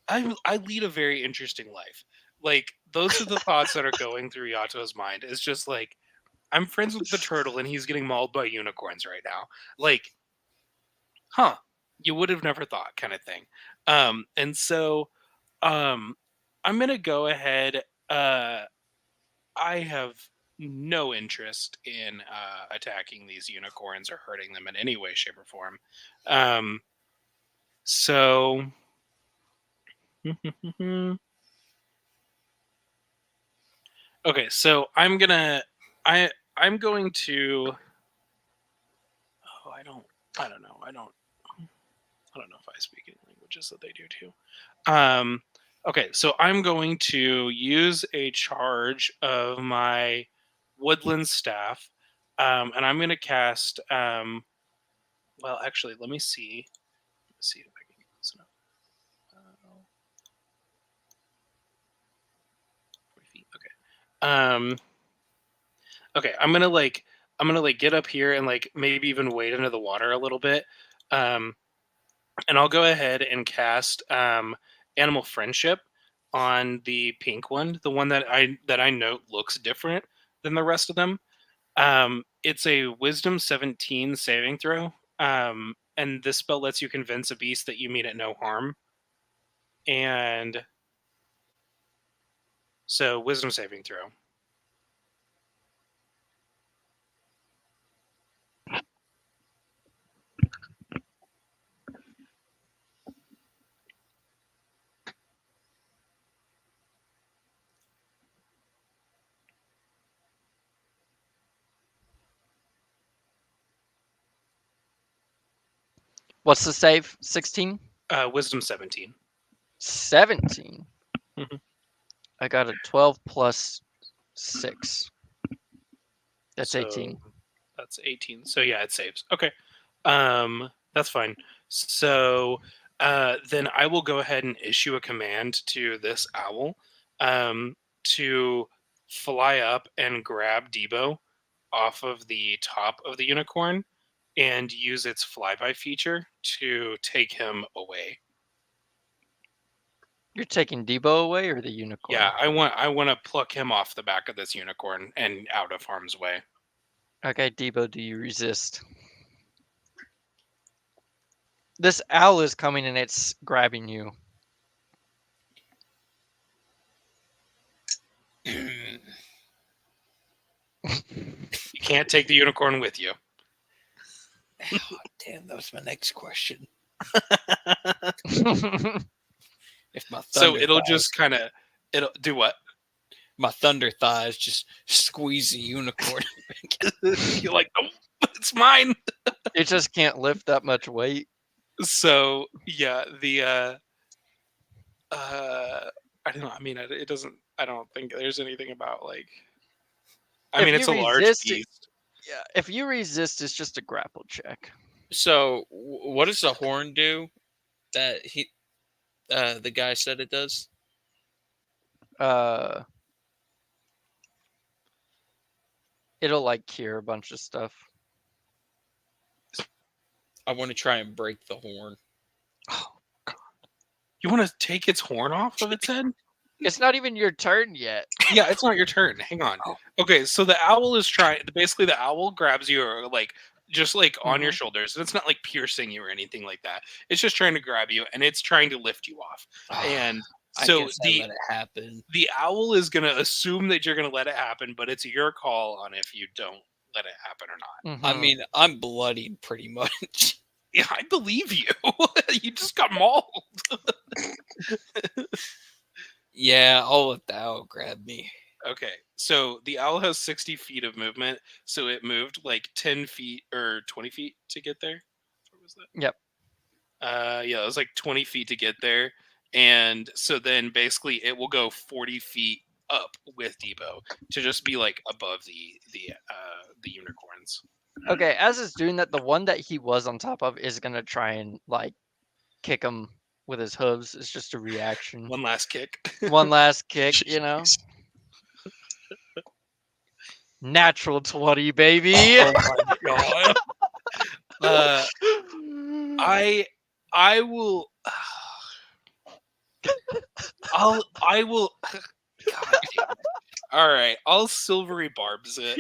I lead a very interesting life. Like those are the thoughts that are going through Yato's mind. It's just like, I'm friends with the turtle, and he's getting mauled by unicorns right now. Like, huh? You would have never thought, kind of thing. And so, I'm gonna go ahead. I have no interest in attacking these unicorns or hurting them in any way, shape, or form. So. Okay, so I'm going to. Oh, I don't know. I don't know if I speak any languages that they do too. Okay, so I'm going to use a charge of my woodland staff, and I'm going to cast. Well, actually, let me see. Let's see if I can get this enough. 40 feet. Okay. Okay, I'm gonna get up here and like maybe even wade into the water a little bit. And I'll go ahead and cast Animal Friendship on the pink one, the one that I note looks different than the rest of them. It's a Wisdom 17 saving throw, and this spell lets you convince a beast that you mean it no harm. And so, Wisdom saving throw.
What's the save? 16?
Wisdom 17.
17.
Mhm.
I got a 12 plus 6. That's
So
18.
That's 18. So yeah, it saves. Okay. That's fine. So then I will go ahead and issue a command to this owl to fly up and grab Debo off of the top of the unicorn and use its flyby feature to take him away.
You're taking Debo away or the unicorn?
Yeah, I want to pluck him off the back of this unicorn and out of harm's way.
Okay, Debo, do you resist? This owl is coming and it's grabbing you.
You can't take the unicorn with you.
Oh, damn, that was my next question. If my
So
thunder
it'll
thighs,
just kind of it'll do what?
my thunder thighs just squeeze the unicorn.
You're like, oh, it's mine.
It just can't lift that much weight.
So yeah, the I don't know. I mean, it doesn't. I don't think there's anything about like. I
If
mean, it's a
you
large
resist it-
beast.
Yeah, if you resist, it's just a grapple check.
So, what does the horn do? That the guy said it does.
It'll like cure a bunch of stuff.
I want to try and break the horn.
You want to take its horn off of its head?
It's not even your turn yet.
Yeah, it's not your turn. Hang on.
Oh.
Okay, so the owl is trying. Basically, the owl grabs you, or like just like on your shoulders, and it's not like piercing you or anything like that. It's just trying to grab you, and it's trying to lift you off. And
I
so
guess I let it happen.
the owl is gonna assume that you're gonna let it happen, but it's your call on if you don't let it happen or not.
I mean, I'm bloodied pretty much.
Yeah, I believe you. You just got mauled.
Yeah, I'll let the owl grab me.
Okay, so the owl has 60 feet of movement, so it moved like 10 feet or 20 feet to get there. What was that?
Yep.
Yeah, it was like 20 feet to get there, and so then basically it will go 40 feet up with Debo to just be like above the unicorns.
Okay, as it's doing that, the one that he was on top of is gonna try and like kick him with his hooves. It's just a reaction.
One last kick.
One last kick, you know.
Jeez.
Natural 20, baby.
Oh my god. I will. I will. God damn it. All right, I'll silvery barbs it.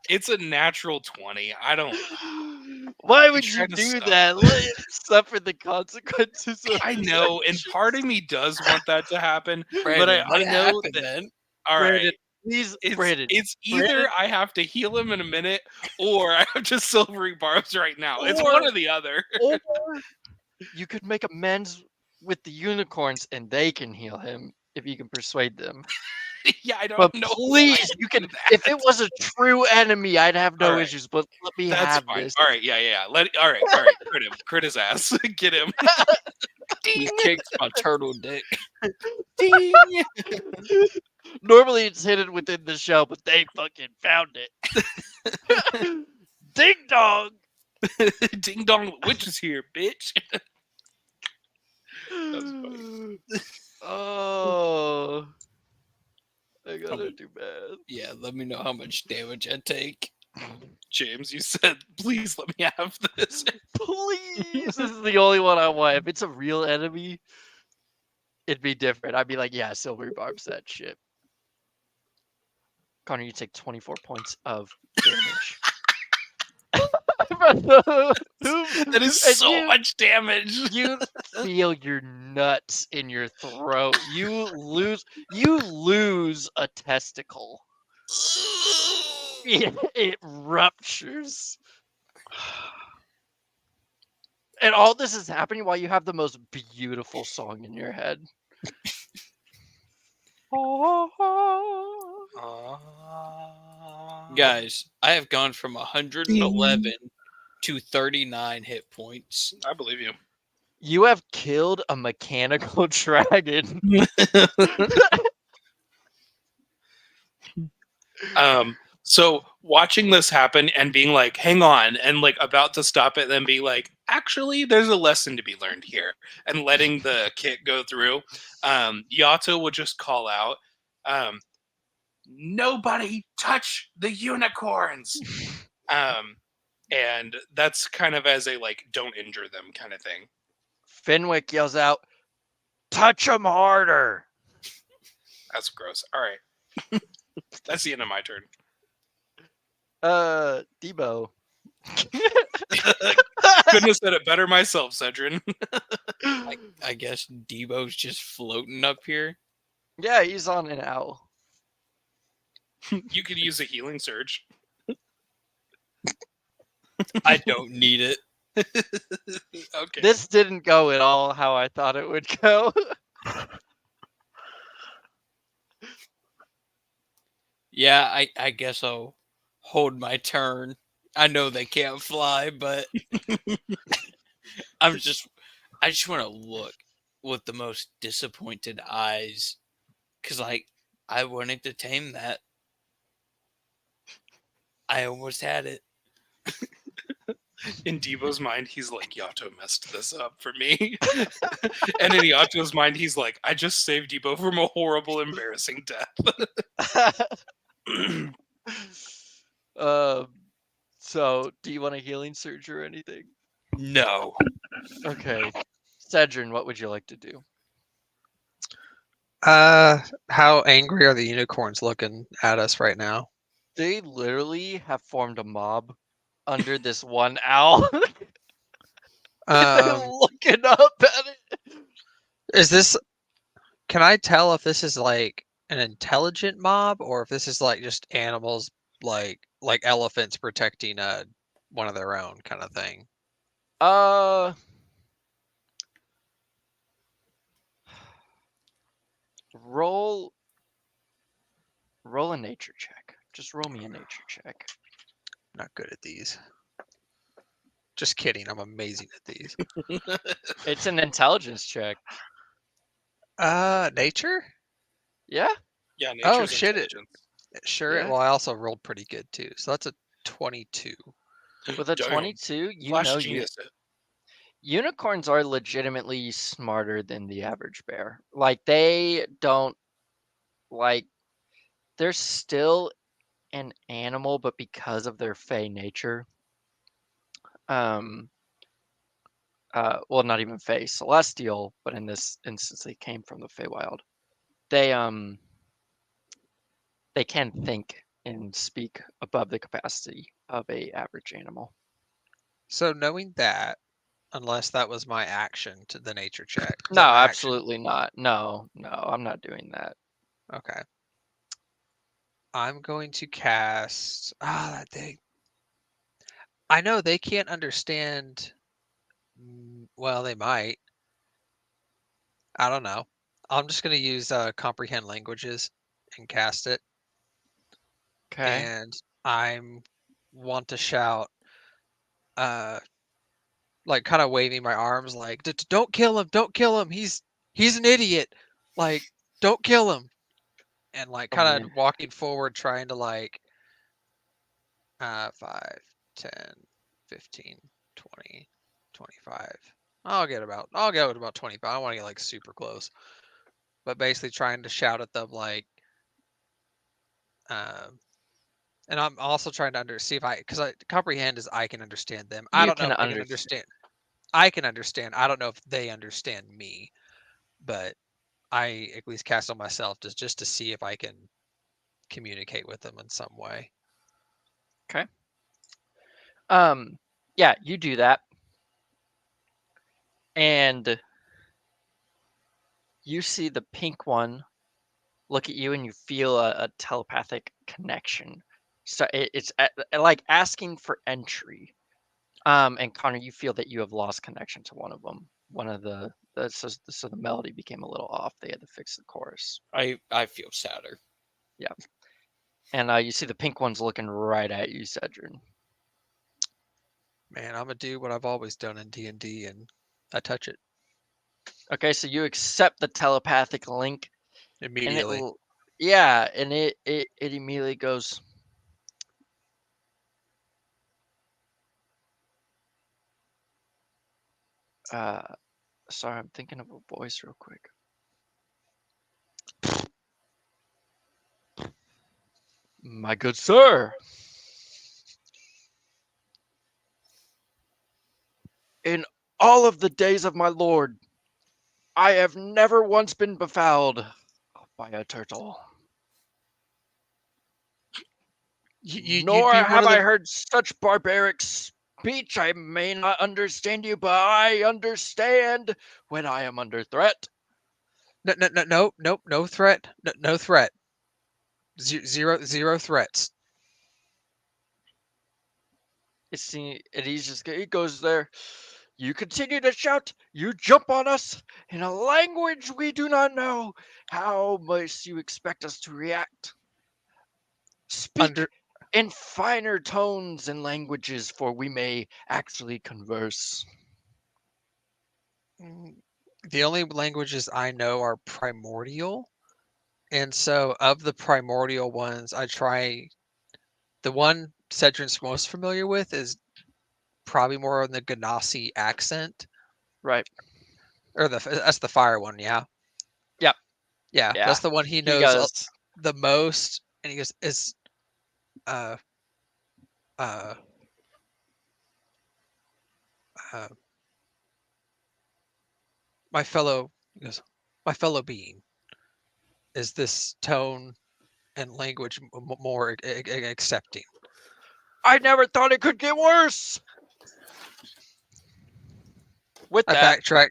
It's a natural 20. I don't.
Why would
try
you
to
do
stop.
that? Let it suffer the consequences of
I
his
know, and
actions.
part of me does want that to happen, but
Brandon,
I
let it
know
happen,
that.
then.
All right,
Brandon, please, Brandon.
it's either
Brandon.
I have to heal him in a minute, or I have to silvery barbs right now. It's
Or-
one or the other.
Or you could make amends with the unicorns and they can heal him if you can persuade them.
Yeah, I don't
But
know.
please, you can. If it was a true enemy, I'd have no
Alright.
issues. But let me
That's
have
fine.
this.
All right, yeah. All right. Crit him. Crit his ass. Get him.
He kicked my turtle dick.
Ding.
Normally it's hidden within the shell, but they fucking found it. Ding dong.
Ding dong, the witch is here, bitch. That's funny.
Oh, I
Oh,
gotta do bad.
Yeah, let me know how much damage I take.
James, you said, please let me have this.
Please, this is the only one I want. If it's a real enemy, it'd be different. I'd be like, yeah, silver barbs that shit. Connor, you take 24 points of damage.
That is
And
so much damage.
You feel your nuts in your throat. You lose a testicle. It ruptures. And all this is happening while you have the most beautiful song in your head.
Guys, I have gone from 111 to 39 hit points.
I believe you.
You have killed a mechanical dragon.
So watching this happen and being like, hang on, and like about to stop it, then be like, actually, there's a lesson to be learned here, and letting the kick go through. Yato will just call out, nobody touch the unicorns. And that's kind of as a like, don't injure them kind of thing.
Fenwick yells out, touch him harder.
That's gross. All right. That's the end of my turn.
Debo.
Couldn't have said it better myself, Cedrin.
I guess Debo's just floating up here.
Yeah, he's on an owl.
You could use a healing surge.
I don't need it.
Okay.
This didn't go at all how I thought it would go.
Yeah, I guess I'll hold my turn. I know they can't fly, but I just want to look with the most disappointed eyes, cause like I wanted to tame that. I almost had it.
In Debo's mind, he's like, Yato messed this up for me. And in Yato's mind, he's like, I just saved Debo from a horrible, embarrassing death.
So, do you want a healing surge or anything?
No.
Okay. Cedrin, what would you like to do?
How angry are the unicorns looking at us right now?
They literally have formed a mob under this one owl. They're looking up at it.
Is this? Can I tell if this is like an intelligent mob or if this is like just animals, like elephants protecting one of their own kind of thing?
Roll a nature check. Just roll me a nature check.
Not good at these. Just kidding. I'm amazing at these.
It's an intelligence check.
Nature?
Yeah?
Yeah, nature's
shit,
intelligence.
Sure.
Yeah.
Well, I also rolled pretty good too. So that's a 22.
With a
Damn.
22, you
Flash
know
genius.
unicorns are legitimately smarter than the average bear. Like they don't like they're still an animal, but because of their fey nature, well, not even fey, celestial, but in this instance, they came from the Feywild. They can think and speak above the capacity of a average animal.
So knowing that, unless that was my action to the nature check. Was
No,
that my action?
absolutely not. No, I'm not doing that.
Okay. I'm going to cast. That thing. I know they can't understand. Well, they might. I don't know. I'm just going to use comprehend languages and cast it.
Okay.
And I'm want to shout, like kind of waving my arms, like don't kill him, don't kill him. He's an idiot. Like don't kill him. And like
Oh,
kind
man.
of walking forward, trying to like 5, 10, 15, 20, 25. I'll go with about 25. I don't want to get like super close. But basically trying to shout at them like and I'm also trying to see if because I comprehend is I can understand them. I
You
don't know
can
if they can understand. I can understand. I don't know if they understand me, but I at least cast on myself just to see if I can communicate with them in some way.
Yeah, you do that. And you see the pink one look at you and you feel a telepathic connection. So it's like asking for entry. And Connor, you feel that you have lost connection to one of them. One of so the melody became a little off. They had to fix the chorus.
I feel sadder.
And you see the pink one's looking right at you, Cedrin.
Man, I'm gonna do what I've always done in D&D, and I touch it
Okay, so you accept the telepathic link.
immediately.
And it immediately goes. Sorry, I'm thinking of a voice real quick. My good sir. In all of the days of my lord, I have never once been befouled by a turtle.
You'd
Nor
be one
have
of
I
the
heard such barbaric speech. I may not understand you, but I understand when I am under threat.
No threat. No threat. Zero threats.
And he goes there. You continue to shout. You jump on us in a language we do not know. How must you expect us to react? Speak
Under
in finer tones and languages, for we may actually converse.
the only languages I know are primordial, and so of the primordial ones, I try. The one Cedric's most familiar with is probably more on the Ganassi accent,
Right.
or that's the fire one, yeah.
Yep.
Yeah,
Yeah.
that's the one he
He
knows
goes,
the most, and he goes, "Is uh uh uh my fellow," he goes, "my fellow being, is this tone and language more accepting?"
I never thought it could get worse. With
I
that,
backtrack.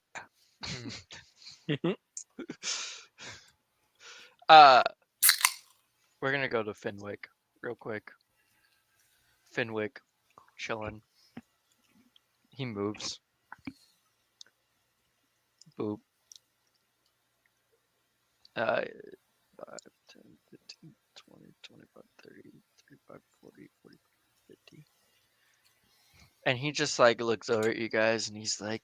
we're gonna go to Fenwick real quick. Fenwick, chilling. He moves. Boop. 5, 10, 15, 20, 25, 30, 35, 40, 45, 50. And he just like looks over at you guys and he's like,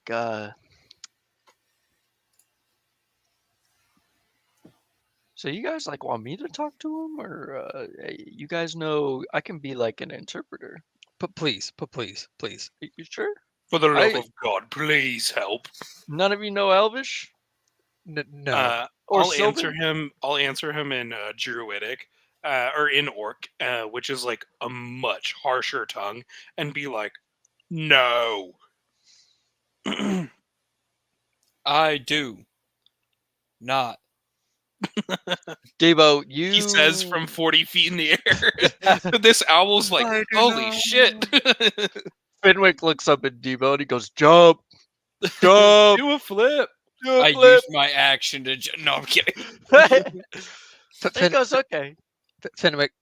so you guys like want me to talk to him, or you guys know I can be like an interpreter?
But please.
You sure?
For the love
I-
of God, please help.
None of you know Elvish
No.
or
I'll answer
Sylvan?
him. I'll answer him in Druidic, or in Orc, which is like a much harsher tongue, and be like, "No."
I do not.
Debo, you.
He says from 40 feet in the air. This owl's like,
I do
"Holy
not.
shit!"
Fenwick looks up at Debo and he goes, "Jump, jump,
Do a flip.
jump,
I
flip."
used my action to. No, I'm kidding.
He goes, "Okay."
Fenwick,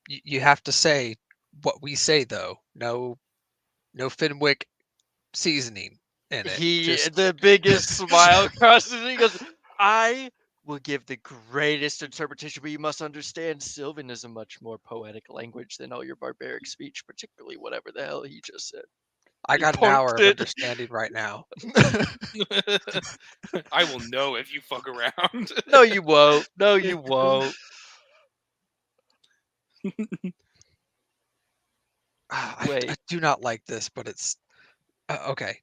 you have to say what we say though. No Fenwick seasoning in it.
The biggest smile crosses. He goes, "I will give the greatest interpretation, but you must understand, Sylvan is a much more poetic language than all your barbaric speech, particularly whatever the hell he just said."
I
he
got an
points
hour of
it.
understanding right now.
I will know if you fuck around.
No, you won't. No, you won't.
I
Wait.
do not like this, but it's okay.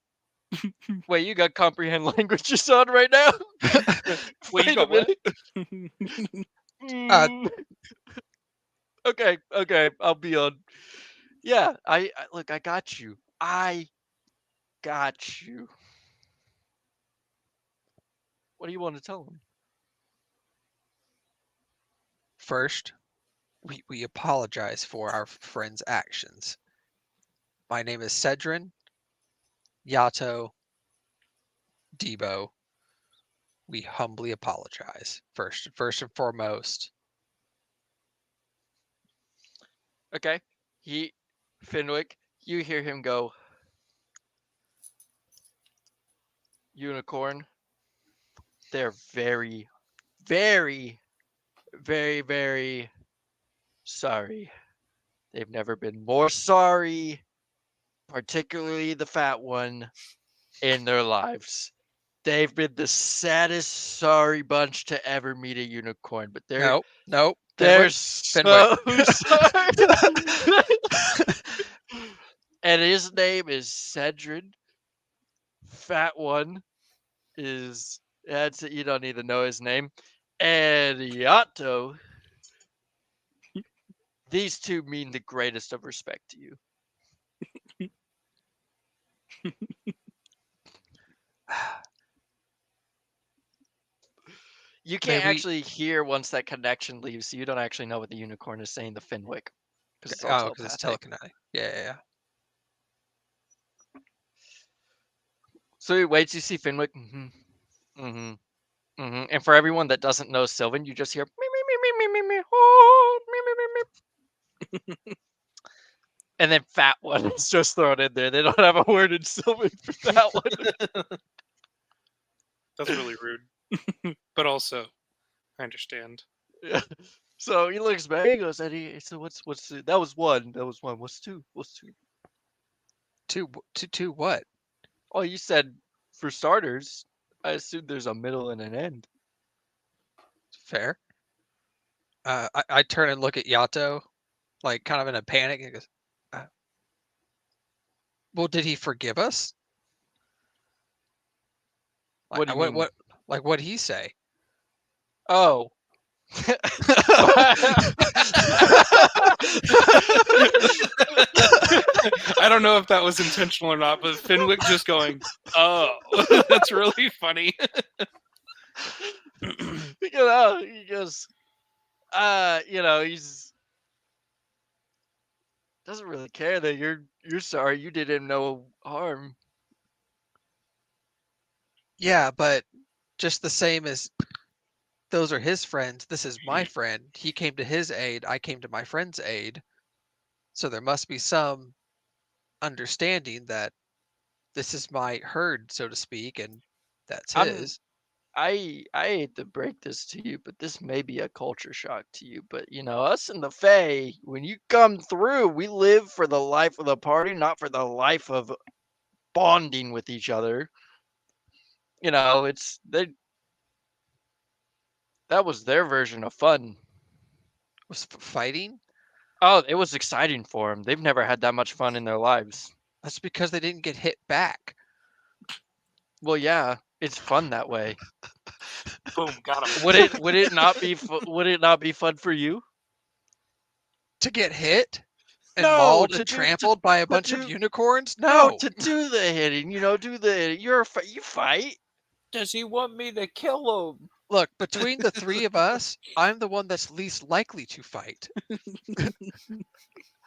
Wait, you got comprehend languages on right now?
Wait, you
Wait a
got what?
minute.
Uh,
Mm. Okay, I'll be on. Yeah, I look, I got you. I got you. What do you want to tell him?
First, we apologize for our friend's actions. My name is Cedrin, Yato, Debo. We humbly apologize. First and foremost.
Okay. Fenwick, you hear him go, "Unicorn, they're very, very, very, very sorry. They've never been more sorry, particularly the fat one, in their lives. They've been the saddest sorry bunch to ever meet a unicorn, but
Nope.
they're
Fenwick.
so sorry." And his name is Cedrin. Fat one is you don't need to know his name. And Yato. These two mean the greatest of respect to you. You
May
can't
we-
actually hear once that connection leaves, so you don't actually know what the unicorn is saying to Fenwick. Because it's all
Oh, because it's
telepathic.
telekinetic. Yeah.
So he waits. You see Finwick. And for everyone that doesn't know Sylvan, you just hear me, oh, me. And then Fat One is just thrown in there. They don't have a word in Sylvan for that one.
That's really rude. But also, I understand.
Yeah. So he looks back. He goes, Eddie. So what's that was one. That was one. What's two? What's two?
Two what?
Oh, you said for starters. I assume there's a middle and an end.
Fair. I turn and look at Yato, like kind of in a panic. And he goes, "Well, did he forgive us?
What do you mean?
What? Like, what'd he say?"
Oh.
I don't know if that was intentional or not, but Finwick just going, "Oh, that's really funny."
He goes, he's doesn't really care that you're sorry. You did him no harm.
Yeah, but just the same as those are his friends. This is my friend. He came to his aid. I came to my friend's aid. So there must be some understanding that this is my herd, so to speak, and that's
I'm-
his.
I hate to break this to you, but this may be a culture shock to you. But us in the Fae, when you come through, we live for the life of the party, not for the life of bonding with each other. It's that was their version of fun.
Was fighting?
Oh, it was exciting for them. They've never had that much fun in their lives.
That's because they didn't get hit back.
Well, yeah, it's fun that way.
Boom, got him.
Would it not be fun for you?
To get hit and
No,
mauled
to
and
do-
trampled by a
to
bunch of
do-
unicorns?
No,
No.
to do the hitting, do the you fight.
Does he want me to kill him?
Look, between the three of us, I'm the one that's least likely to fight.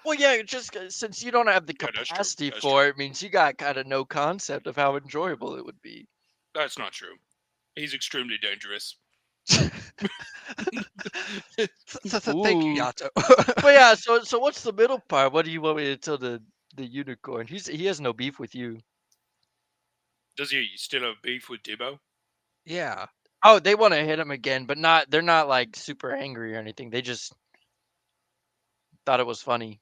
Well, yeah, just since you don't have the
Yeah, that's true,
capacity
that's
for it, means you got kind of no concept of how enjoyable it would be.
That's not true. He's extremely dangerous.
Thank you,
Ooh.
Yato.
But yeah, so what's the middle part? What do you want me to tell the unicorn? He has no beef with you.
Does he still have beef with Debo?
Yeah.
Oh, they want to hit him again, but they're not like super angry or anything. They just thought it was funny.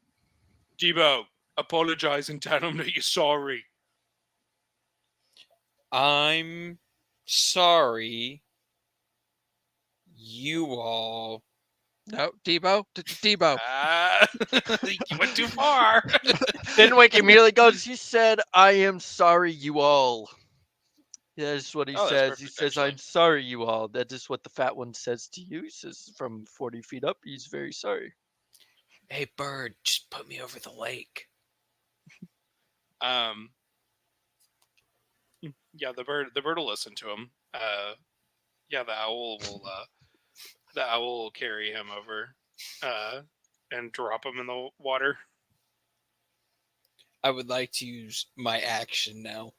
Debo, apologize and tell him that you're sorry.
I'm sorry. You all.
No, Debo. Debo.
You went too far.
Finwick immediately goes, he said, I am sorry, you all. Yeah, that's what he
Oh, that's
says. He
perfect,
says,
actually.
I'm sorry, you all. That is what the fat one says to you. He says, from 40 feet up, he's very sorry.
Hey, bird, just put me over the lake.
Yeah, the bird will listen to him. Yeah, the owl will carry him over, and drop him in the water.
I would like to use my action now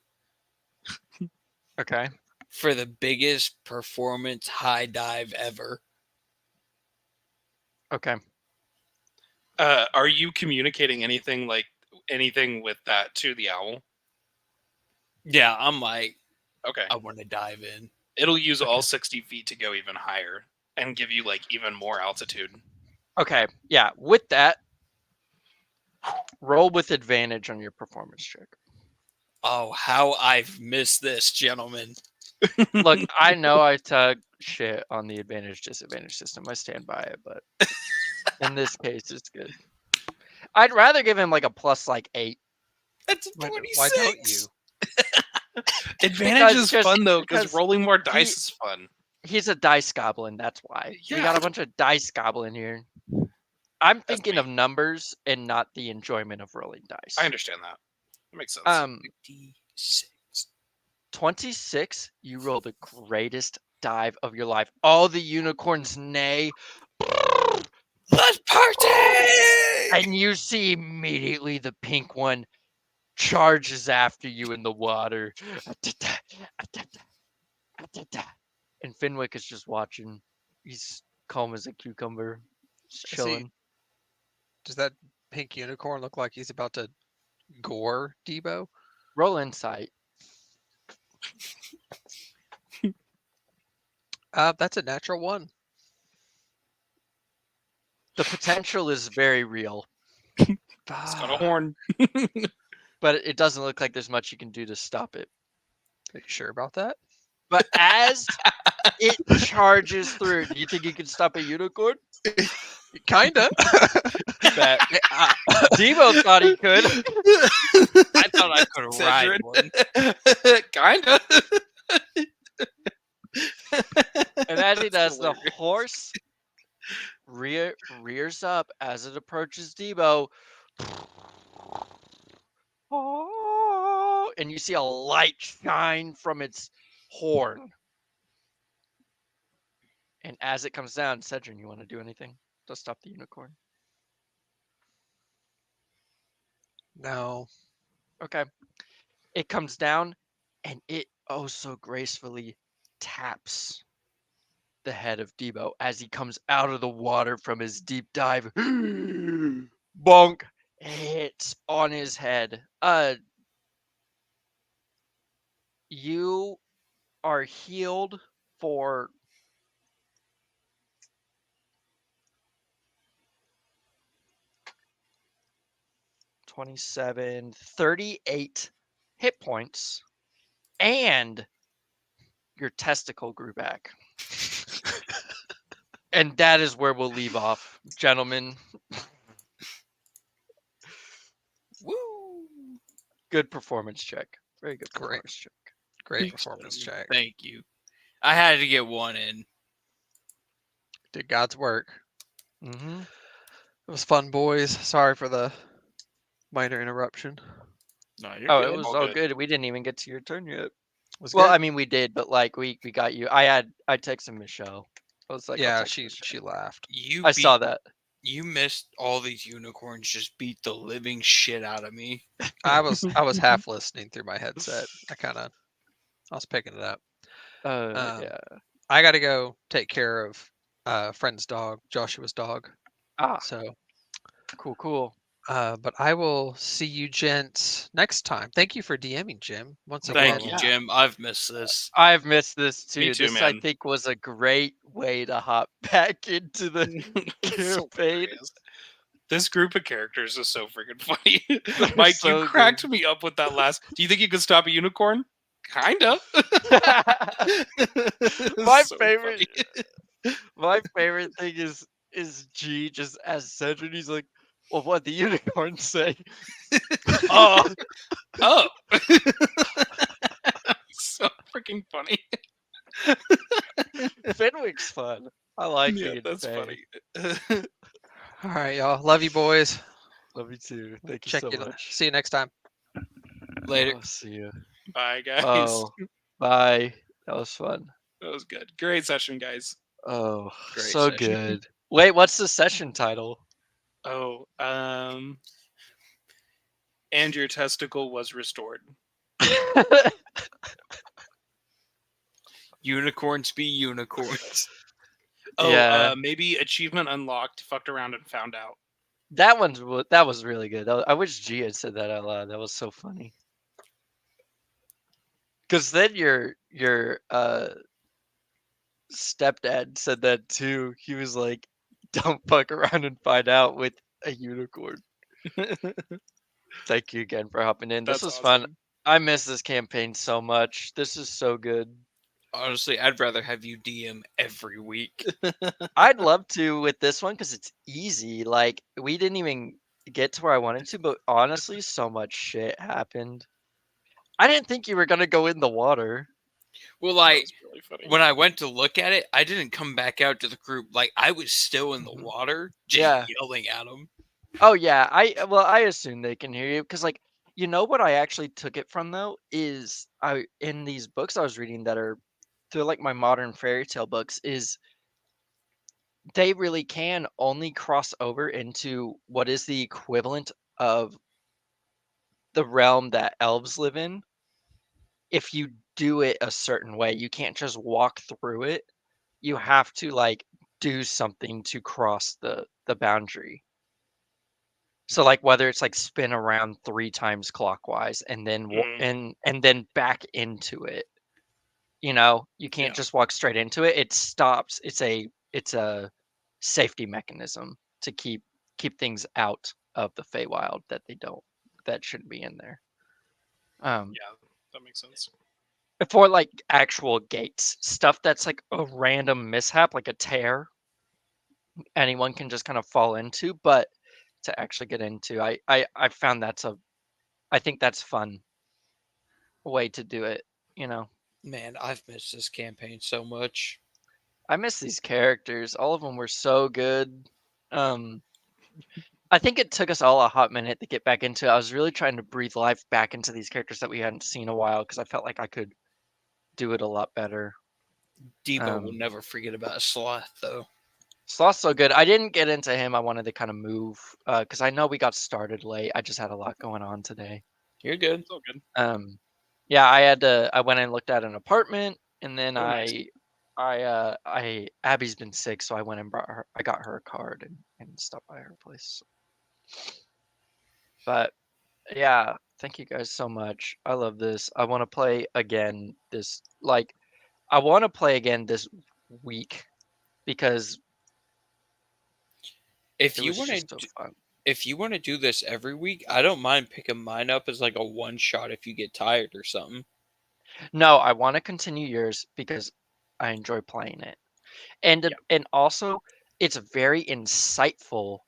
Okay.
for the biggest performance high dive ever.
Okay.
Are you communicating anything with that to the owl?
Yeah, I'm like,
Okay.
I want to dive in.
It'll use all 60 feet to go even higher and give you even more altitude.
Okay. Yeah. With that, roll with advantage on your performance check.
Oh, how I've missed this, gentlemen.
Look, I know I talk shit on the advantage disadvantage system. I stand by it, but in this case, it's good. I'd rather give him a plus 8.
That's a
Why
26.
don't you?
Advantage is
just-
fun though, because
because
rolling more dice is fun.
He's a dice goblin. That's why. We
Yeah.
got a bunch of dice goblin here. I'm
That's
thinking
me.
of numbers and not the enjoyment of rolling dice.
I understand that. That makes sense.
56.
26. You roll the greatest dive of your life. All the unicorns neigh.
Let's party!
And you see immediately the pink one charges after you in the water. And Fenwick is just watching. He's calm as a cucumber, just
See-
chilling.
Does that pink unicorn look like he's about to gore Debo?
Roll insight.
That's a natural one.
The potential is very real,
It's got a horn.
but it doesn't look like there's much you can do to stop it.
Are you sure about that?
But as it charges through, do you think you can stop a unicorn?
Kinda.
Bet. Debo thought he could.
I thought I could ride one.
Kinda.
And as he does, the
hilarious.
horse rears up as it approaches Debo. And you see a light shine from its horn. And as it comes down, Cedrin, you want to do anything to stop the unicorn?
No.
Okay. It comes down and it oh so gracefully taps the head of Debo as he comes out of the water from his deep dive. Bonk! Hits on his head. You are healed for 27, 38 hit points, and your testicle grew back. And that is where we'll leave off, gentlemen.
Woo!
Good performance check. Very good
Great.
performance check.
Great
Thanks,
performance
gentlemen.
check.
Thank you. I had to get one in.
Did God's work.
Mm-hmm.
It was fun, boys. Sorry for the minor interruption.
No, you're
Oh,
good.
it was all good. We didn't even get to your turn yet.
Was
Well,
good?
I mean, we did, but like we got you. I texted Michelle. I was like, I'll
yeah,
text
she
Michelle.
laughed.
You
I saw that.
You missed all these unicorns just beat the living shit out of me.
I was half listening through my headset. I was picking it up.
Yeah.
I got to go take care of friend's dog, Joshua's dog.
Ah,
So,
cool.
but I will see you gents next time. Thank you for DMing, Jim. Once again.
Thank you,
Yeah.
Jim. I've missed this.
I've missed this too.
Me too,
This I
man.
think was a great way to hop back into the
It's so
campaign.
hilarious. This group of characters is so freaking funny.
They're
Mike,
so
you cracked me up with that last. Do you think you could stop a unicorn? Kinda.
My
So
favorite
funny.
my favorite thing is G just as Cedric. He's like, well, what the unicorns say? Oh,
Oh. So freaking funny.
Fenwick's fun. I like
Yeah,
being
that's
Faye.
funny.
All right, y'all. Love you, boys.
Love you too. Thank you
Check
so
you.
much.
See you next time.
Later.
Oh, see you.
Bye, guys.
Oh, bye. That was fun.
That was good. Great session, guys.
Oh,
Great
so
session.
good. Wait, what's the session title?
Oh, and your testicle was restored.
Unicorns be unicorns.
Oh,
Yeah.
maybe achievement unlocked. Fucked around and found out.
that was really good. I wish G had said that out loud. That was so funny. Because then your stepdad said that too. He was like, "Don't fuck around and find out with a unicorn." Thank you again for hopping in. This
That's
was fun.
awesome.
I miss this campaign so much. This is so good.
Honestly, I'd rather have you DM every week.
I'd love to with this one because it's easy. Like we didn't even get to where I wanted to, but honestly, so much shit happened. I didn't think you were gonna go in the water.
Well,
That
like
was really funny.
when I went to look at it, I didn't come back out to the group. Like I was still in the
Mhm.
water, just
Yeah.
yelling at them.
Oh yeah, I assume they can hear you because like you know what I actually took it from though is I in these books I was reading that are they're like my modern fairy tale books is they really can only cross over into what is the equivalent of the realm that elves live in, if you do it a certain way, you can't just walk through it. You have to like do something to cross the boundary. So like whether it's like spin around 3 times clockwise and then and then back into it. You know, you can't
Yeah.
just walk straight into it. It stops. It's a safety mechanism to keep things out of the Feywild that shouldn't be in there.
Yeah, that makes sense.
For like actual gates, stuff that's like a random mishap, like a tear, anyone can just kind of fall into. But to actually get into, I found I think that's fun way to do it. You know,
Man, I've missed this campaign so much.
I miss these characters. All of them were so good. I think it took us all a hot minute to get back into it. I was really trying to breathe life back into these characters that we hadn't seen in a while because I felt like I could do it a lot better.
Debo will never forget about Sloth, though.
Sloth's so good. I didn't get into him. I wanted to kind of move because I know we got started late. I just had a lot going on today.
You're good.
It's all good.
Yeah, I went and looked at an apartment, and then
nice.
Abby's been sick, so I went and I got her a card and stopped by her place. But yeah, thank you guys so much. I love this. I want to play again this week because
If
it
you
was
want to,
just so fun.
if you want to do this every week, I don't mind picking mine up as like a one shot if you get tired or something.
No, I want to continue yours because I enjoy playing it. And also it's very insightful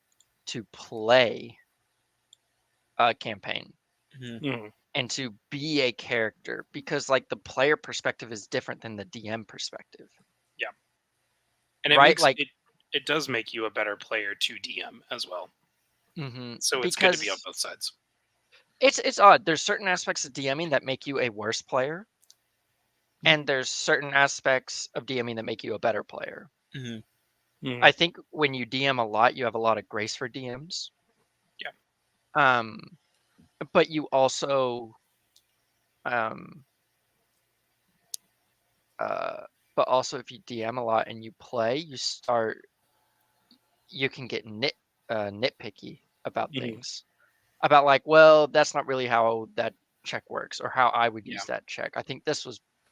to play a campaign and to be a character because like the player perspective is different than the DM perspective.
Yeah. And it
right?
makes
Like
it does make you a better player to DM as well. So it's good to be on both sides.
It's odd. There's certain aspects of DMing that make you a worse player, and there's certain aspects of DMing that make you a better player. I think when you DM a lot, you have a lot of grace for DMs.
Yeah.
But you also, but also if you DM a lot and you play, you can get nitpicky about things. About like, well, that's not really how that check works or how I would use that check. I think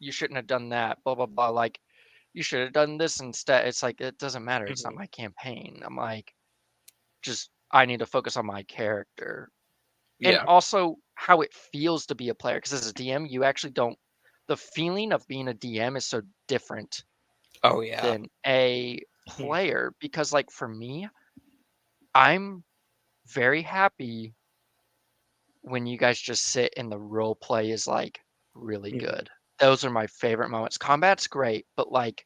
you shouldn't have done that, blah, blah, blah. Like, you should have done this instead. It's like, it doesn't matter. It's not my campaign. I'm like, I need to focus on my character. And also how it feels to be a player. Because as a DM, you actually the feeling of being a DM is so different than a player. Because like for me, I'm very happy when you guys just sit and the role play is like really good. Those are my favorite moments. Combat's great, but like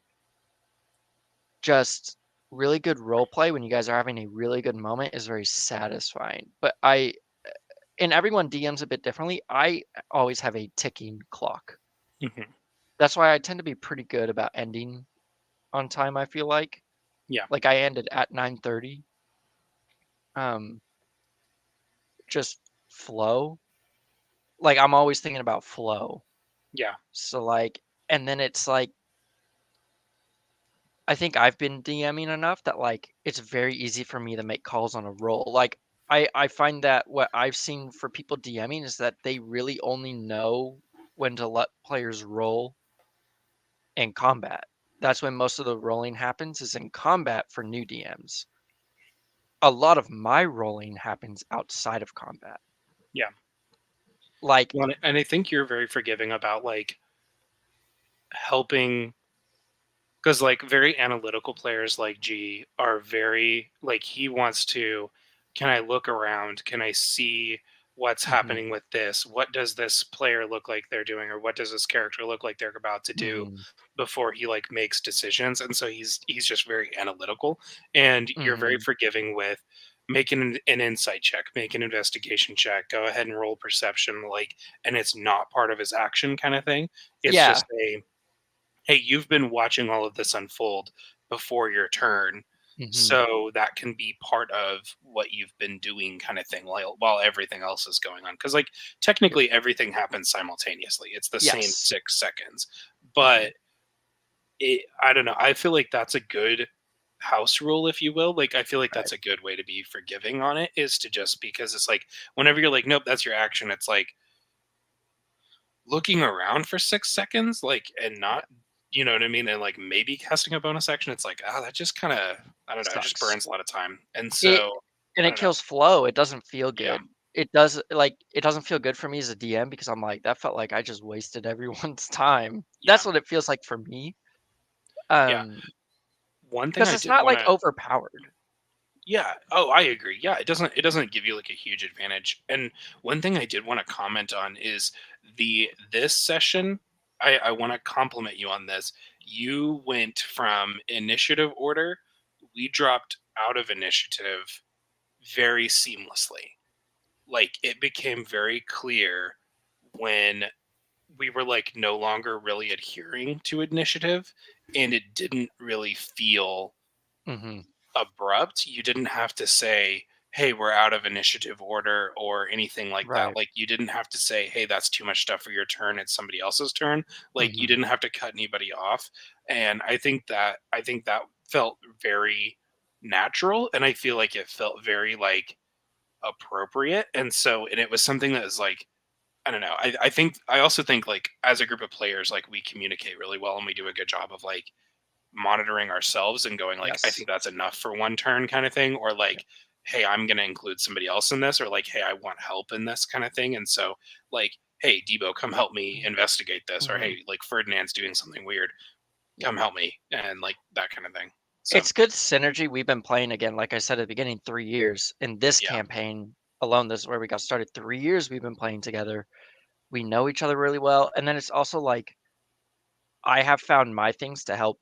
just really good role play when you guys are having a really good moment is very satisfying. But and everyone DMs a bit differently. I always have a ticking clock. That's why I tend to be pretty good about ending on time, I feel like.
Yeah.
Like I ended at 9:30. Just flow. Like I'm always thinking about flow.
Yeah.
So like, and then it's like, I think I've been DMing enough that like it's very easy for me to make calls on a roll. Like I find that what I've seen for people DMing is that they really only know when to let players roll in combat. That's when most of the rolling happens is in combat for new DMs. A lot of my rolling happens outside of combat.
Yeah.
Like,
and I think you're very forgiving about like helping, because like very analytical players like G are very like, he wants to, can I look around? Can I see what's happening with this? What does this player look like they're doing, or what does this character look like they're about to do before he like makes decisions? And so he's just very analytical, and you're very forgiving with making an insight check, make an investigation check, go ahead and roll perception, like, and it's not part of his action kind of thing. It's just a, hey, you've been watching all of this unfold before your turn.
Mhm.
So that can be part of what you've been doing, kind of thing, while everything else is going on. Because, like, technically everything happens simultaneously. It's the same
Yes.
6 seconds. But I don't know. I feel like that's a good house rule, if you will. Like, I feel like that's a good way to be forgiving on it, is to just, because it's like, whenever you're like, nope, that's your action, it's like looking around for 6 seconds, like, and not, you know what I mean? And like maybe casting a bonus action, it's like, that just kind of, I don't know, it just
Sucks.
burns a lot of time. And
It
so,
and
I
it
don't know.
kills flow. It doesn't feel
Yeah.
good. It doesn't feel good for me as a DM because I'm like, that felt like I just wasted everyone's time. That's
Yeah.
what it feels like for me.
Yeah. One thing
Because
I
it's
did
not
want
like
to,
overpowered.
yeah. Oh, I agree. Yeah, it doesn't give you like a huge advantage. And one thing I did want to comment on is this session. I want to compliment you on this. You went from initiative order. We dropped out of initiative very seamlessly. Like, it became very clear when we were like no longer really adhering to initiative, and it didn't really feel
Hmm.
abrupt. You didn't have to say, hey, we're out of initiative order or anything like that.
Right.
Like, you didn't have to say, hey, that's too much stuff for your turn, it's somebody else's turn. Like, you
Mhm.
didn't have to cut anybody off. And I think that felt very natural, and I feel like it felt very like appropriate. And it was something that was like, I don't know. I also think, like, as a group of players, like, we communicate really well and we do a good job of like monitoring ourselves and going like, I
Yes.
think that's enough for one turn, kind of thing, or like, hey, I'm going to include somebody else in this, or like, hey, I want help in this, kind of thing. And so, like, hey, Debo, come help me investigate this, or
Mhm.
hey, like, Ferdinand's doing something weird,
Yeah.
come help me, and like that kind of thing. So
It's good synergy. We've been playing again, like I said at the beginning, 3 years. In this
yeah.
campaign alone, this is where we got started. 3 years we've been playing together. We know each other really well. And then it's also like I have found my things to help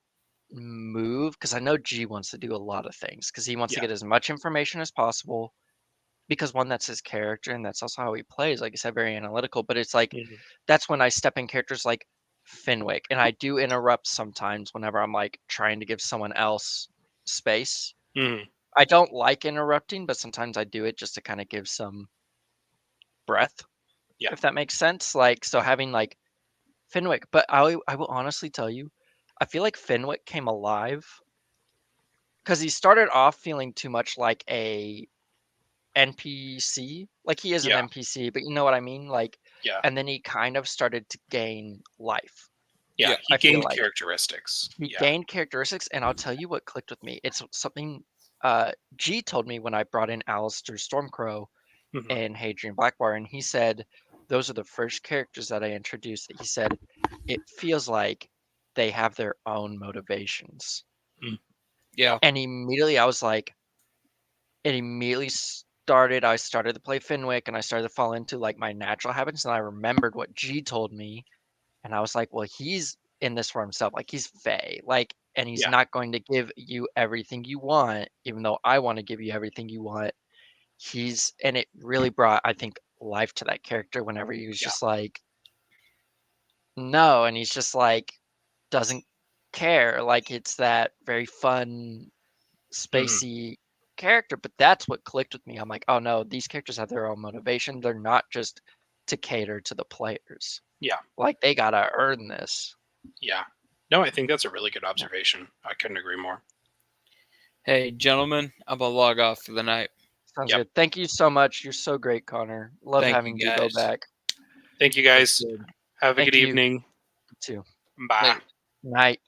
move because I know G wants to do a lot of things because he wants to
Yeah.
get as much information as possible. Because one, that's his character, and that's also how he plays. Like I said, very analytical. But it's like
Mhm.
that's when I step in characters like Fenwick, and I do interrupt sometimes whenever I'm like trying to give someone else space.
Mhm.
I don't like interrupting, but sometimes I do it just to kind of give some breath,
Yeah.
if that makes sense. Like so having like Fenwick, but I will honestly tell you, I feel like Fenwick came alive because he started off feeling too much like a NPC. Like he is an
Yeah.
NPC, but you know what I mean? Like
Yeah.
and then he kind of started to gain life.
Yeah.
Yeah.
He
I feel
gained
like
characteristics.
he
Yeah.
gained characteristics, and I'll tell you what clicked with me. It's something G told me when I brought in Alistair Stormcrow
Mhm.
and Hadrian Blackbar, and he said those are the first characters that I introduced. That he said it feels like they have their own motivations,
Yeah.
and immediately I was like, it immediately started. I started to play Fenwick, and I started to fall into like my natural habits, and I remembered what G told me, and I was like, well, he's in this for himself. Like he's Fey, like, and he's
Yeah.
not going to give you everything you want, even though I want to give you everything you want. And it really brought, I think, life to that character whenever he was
Yeah.
just like, no, and he's just like, doesn't care. Like it's that very fun,
Mhm.
spacey character, but that's what clicked with me. I'm like, oh no, these characters have their own motivation. They're not just to cater to the players.
Yeah.
Like they gotta earn this.
Yeah. No, I think that's a really good observation. I couldn't agree more.
Hey, gentlemen, I'm gonna log off for the night.
Sounds
Yep.
good. Thank you so much. You're so great, Connor. Love
Thank
having
you,
Debo
guys.
back.
Thank you
That's
guys.
good.
Have a
Thank
good
you.
evening.
You too.
Bye.
Later.
Night.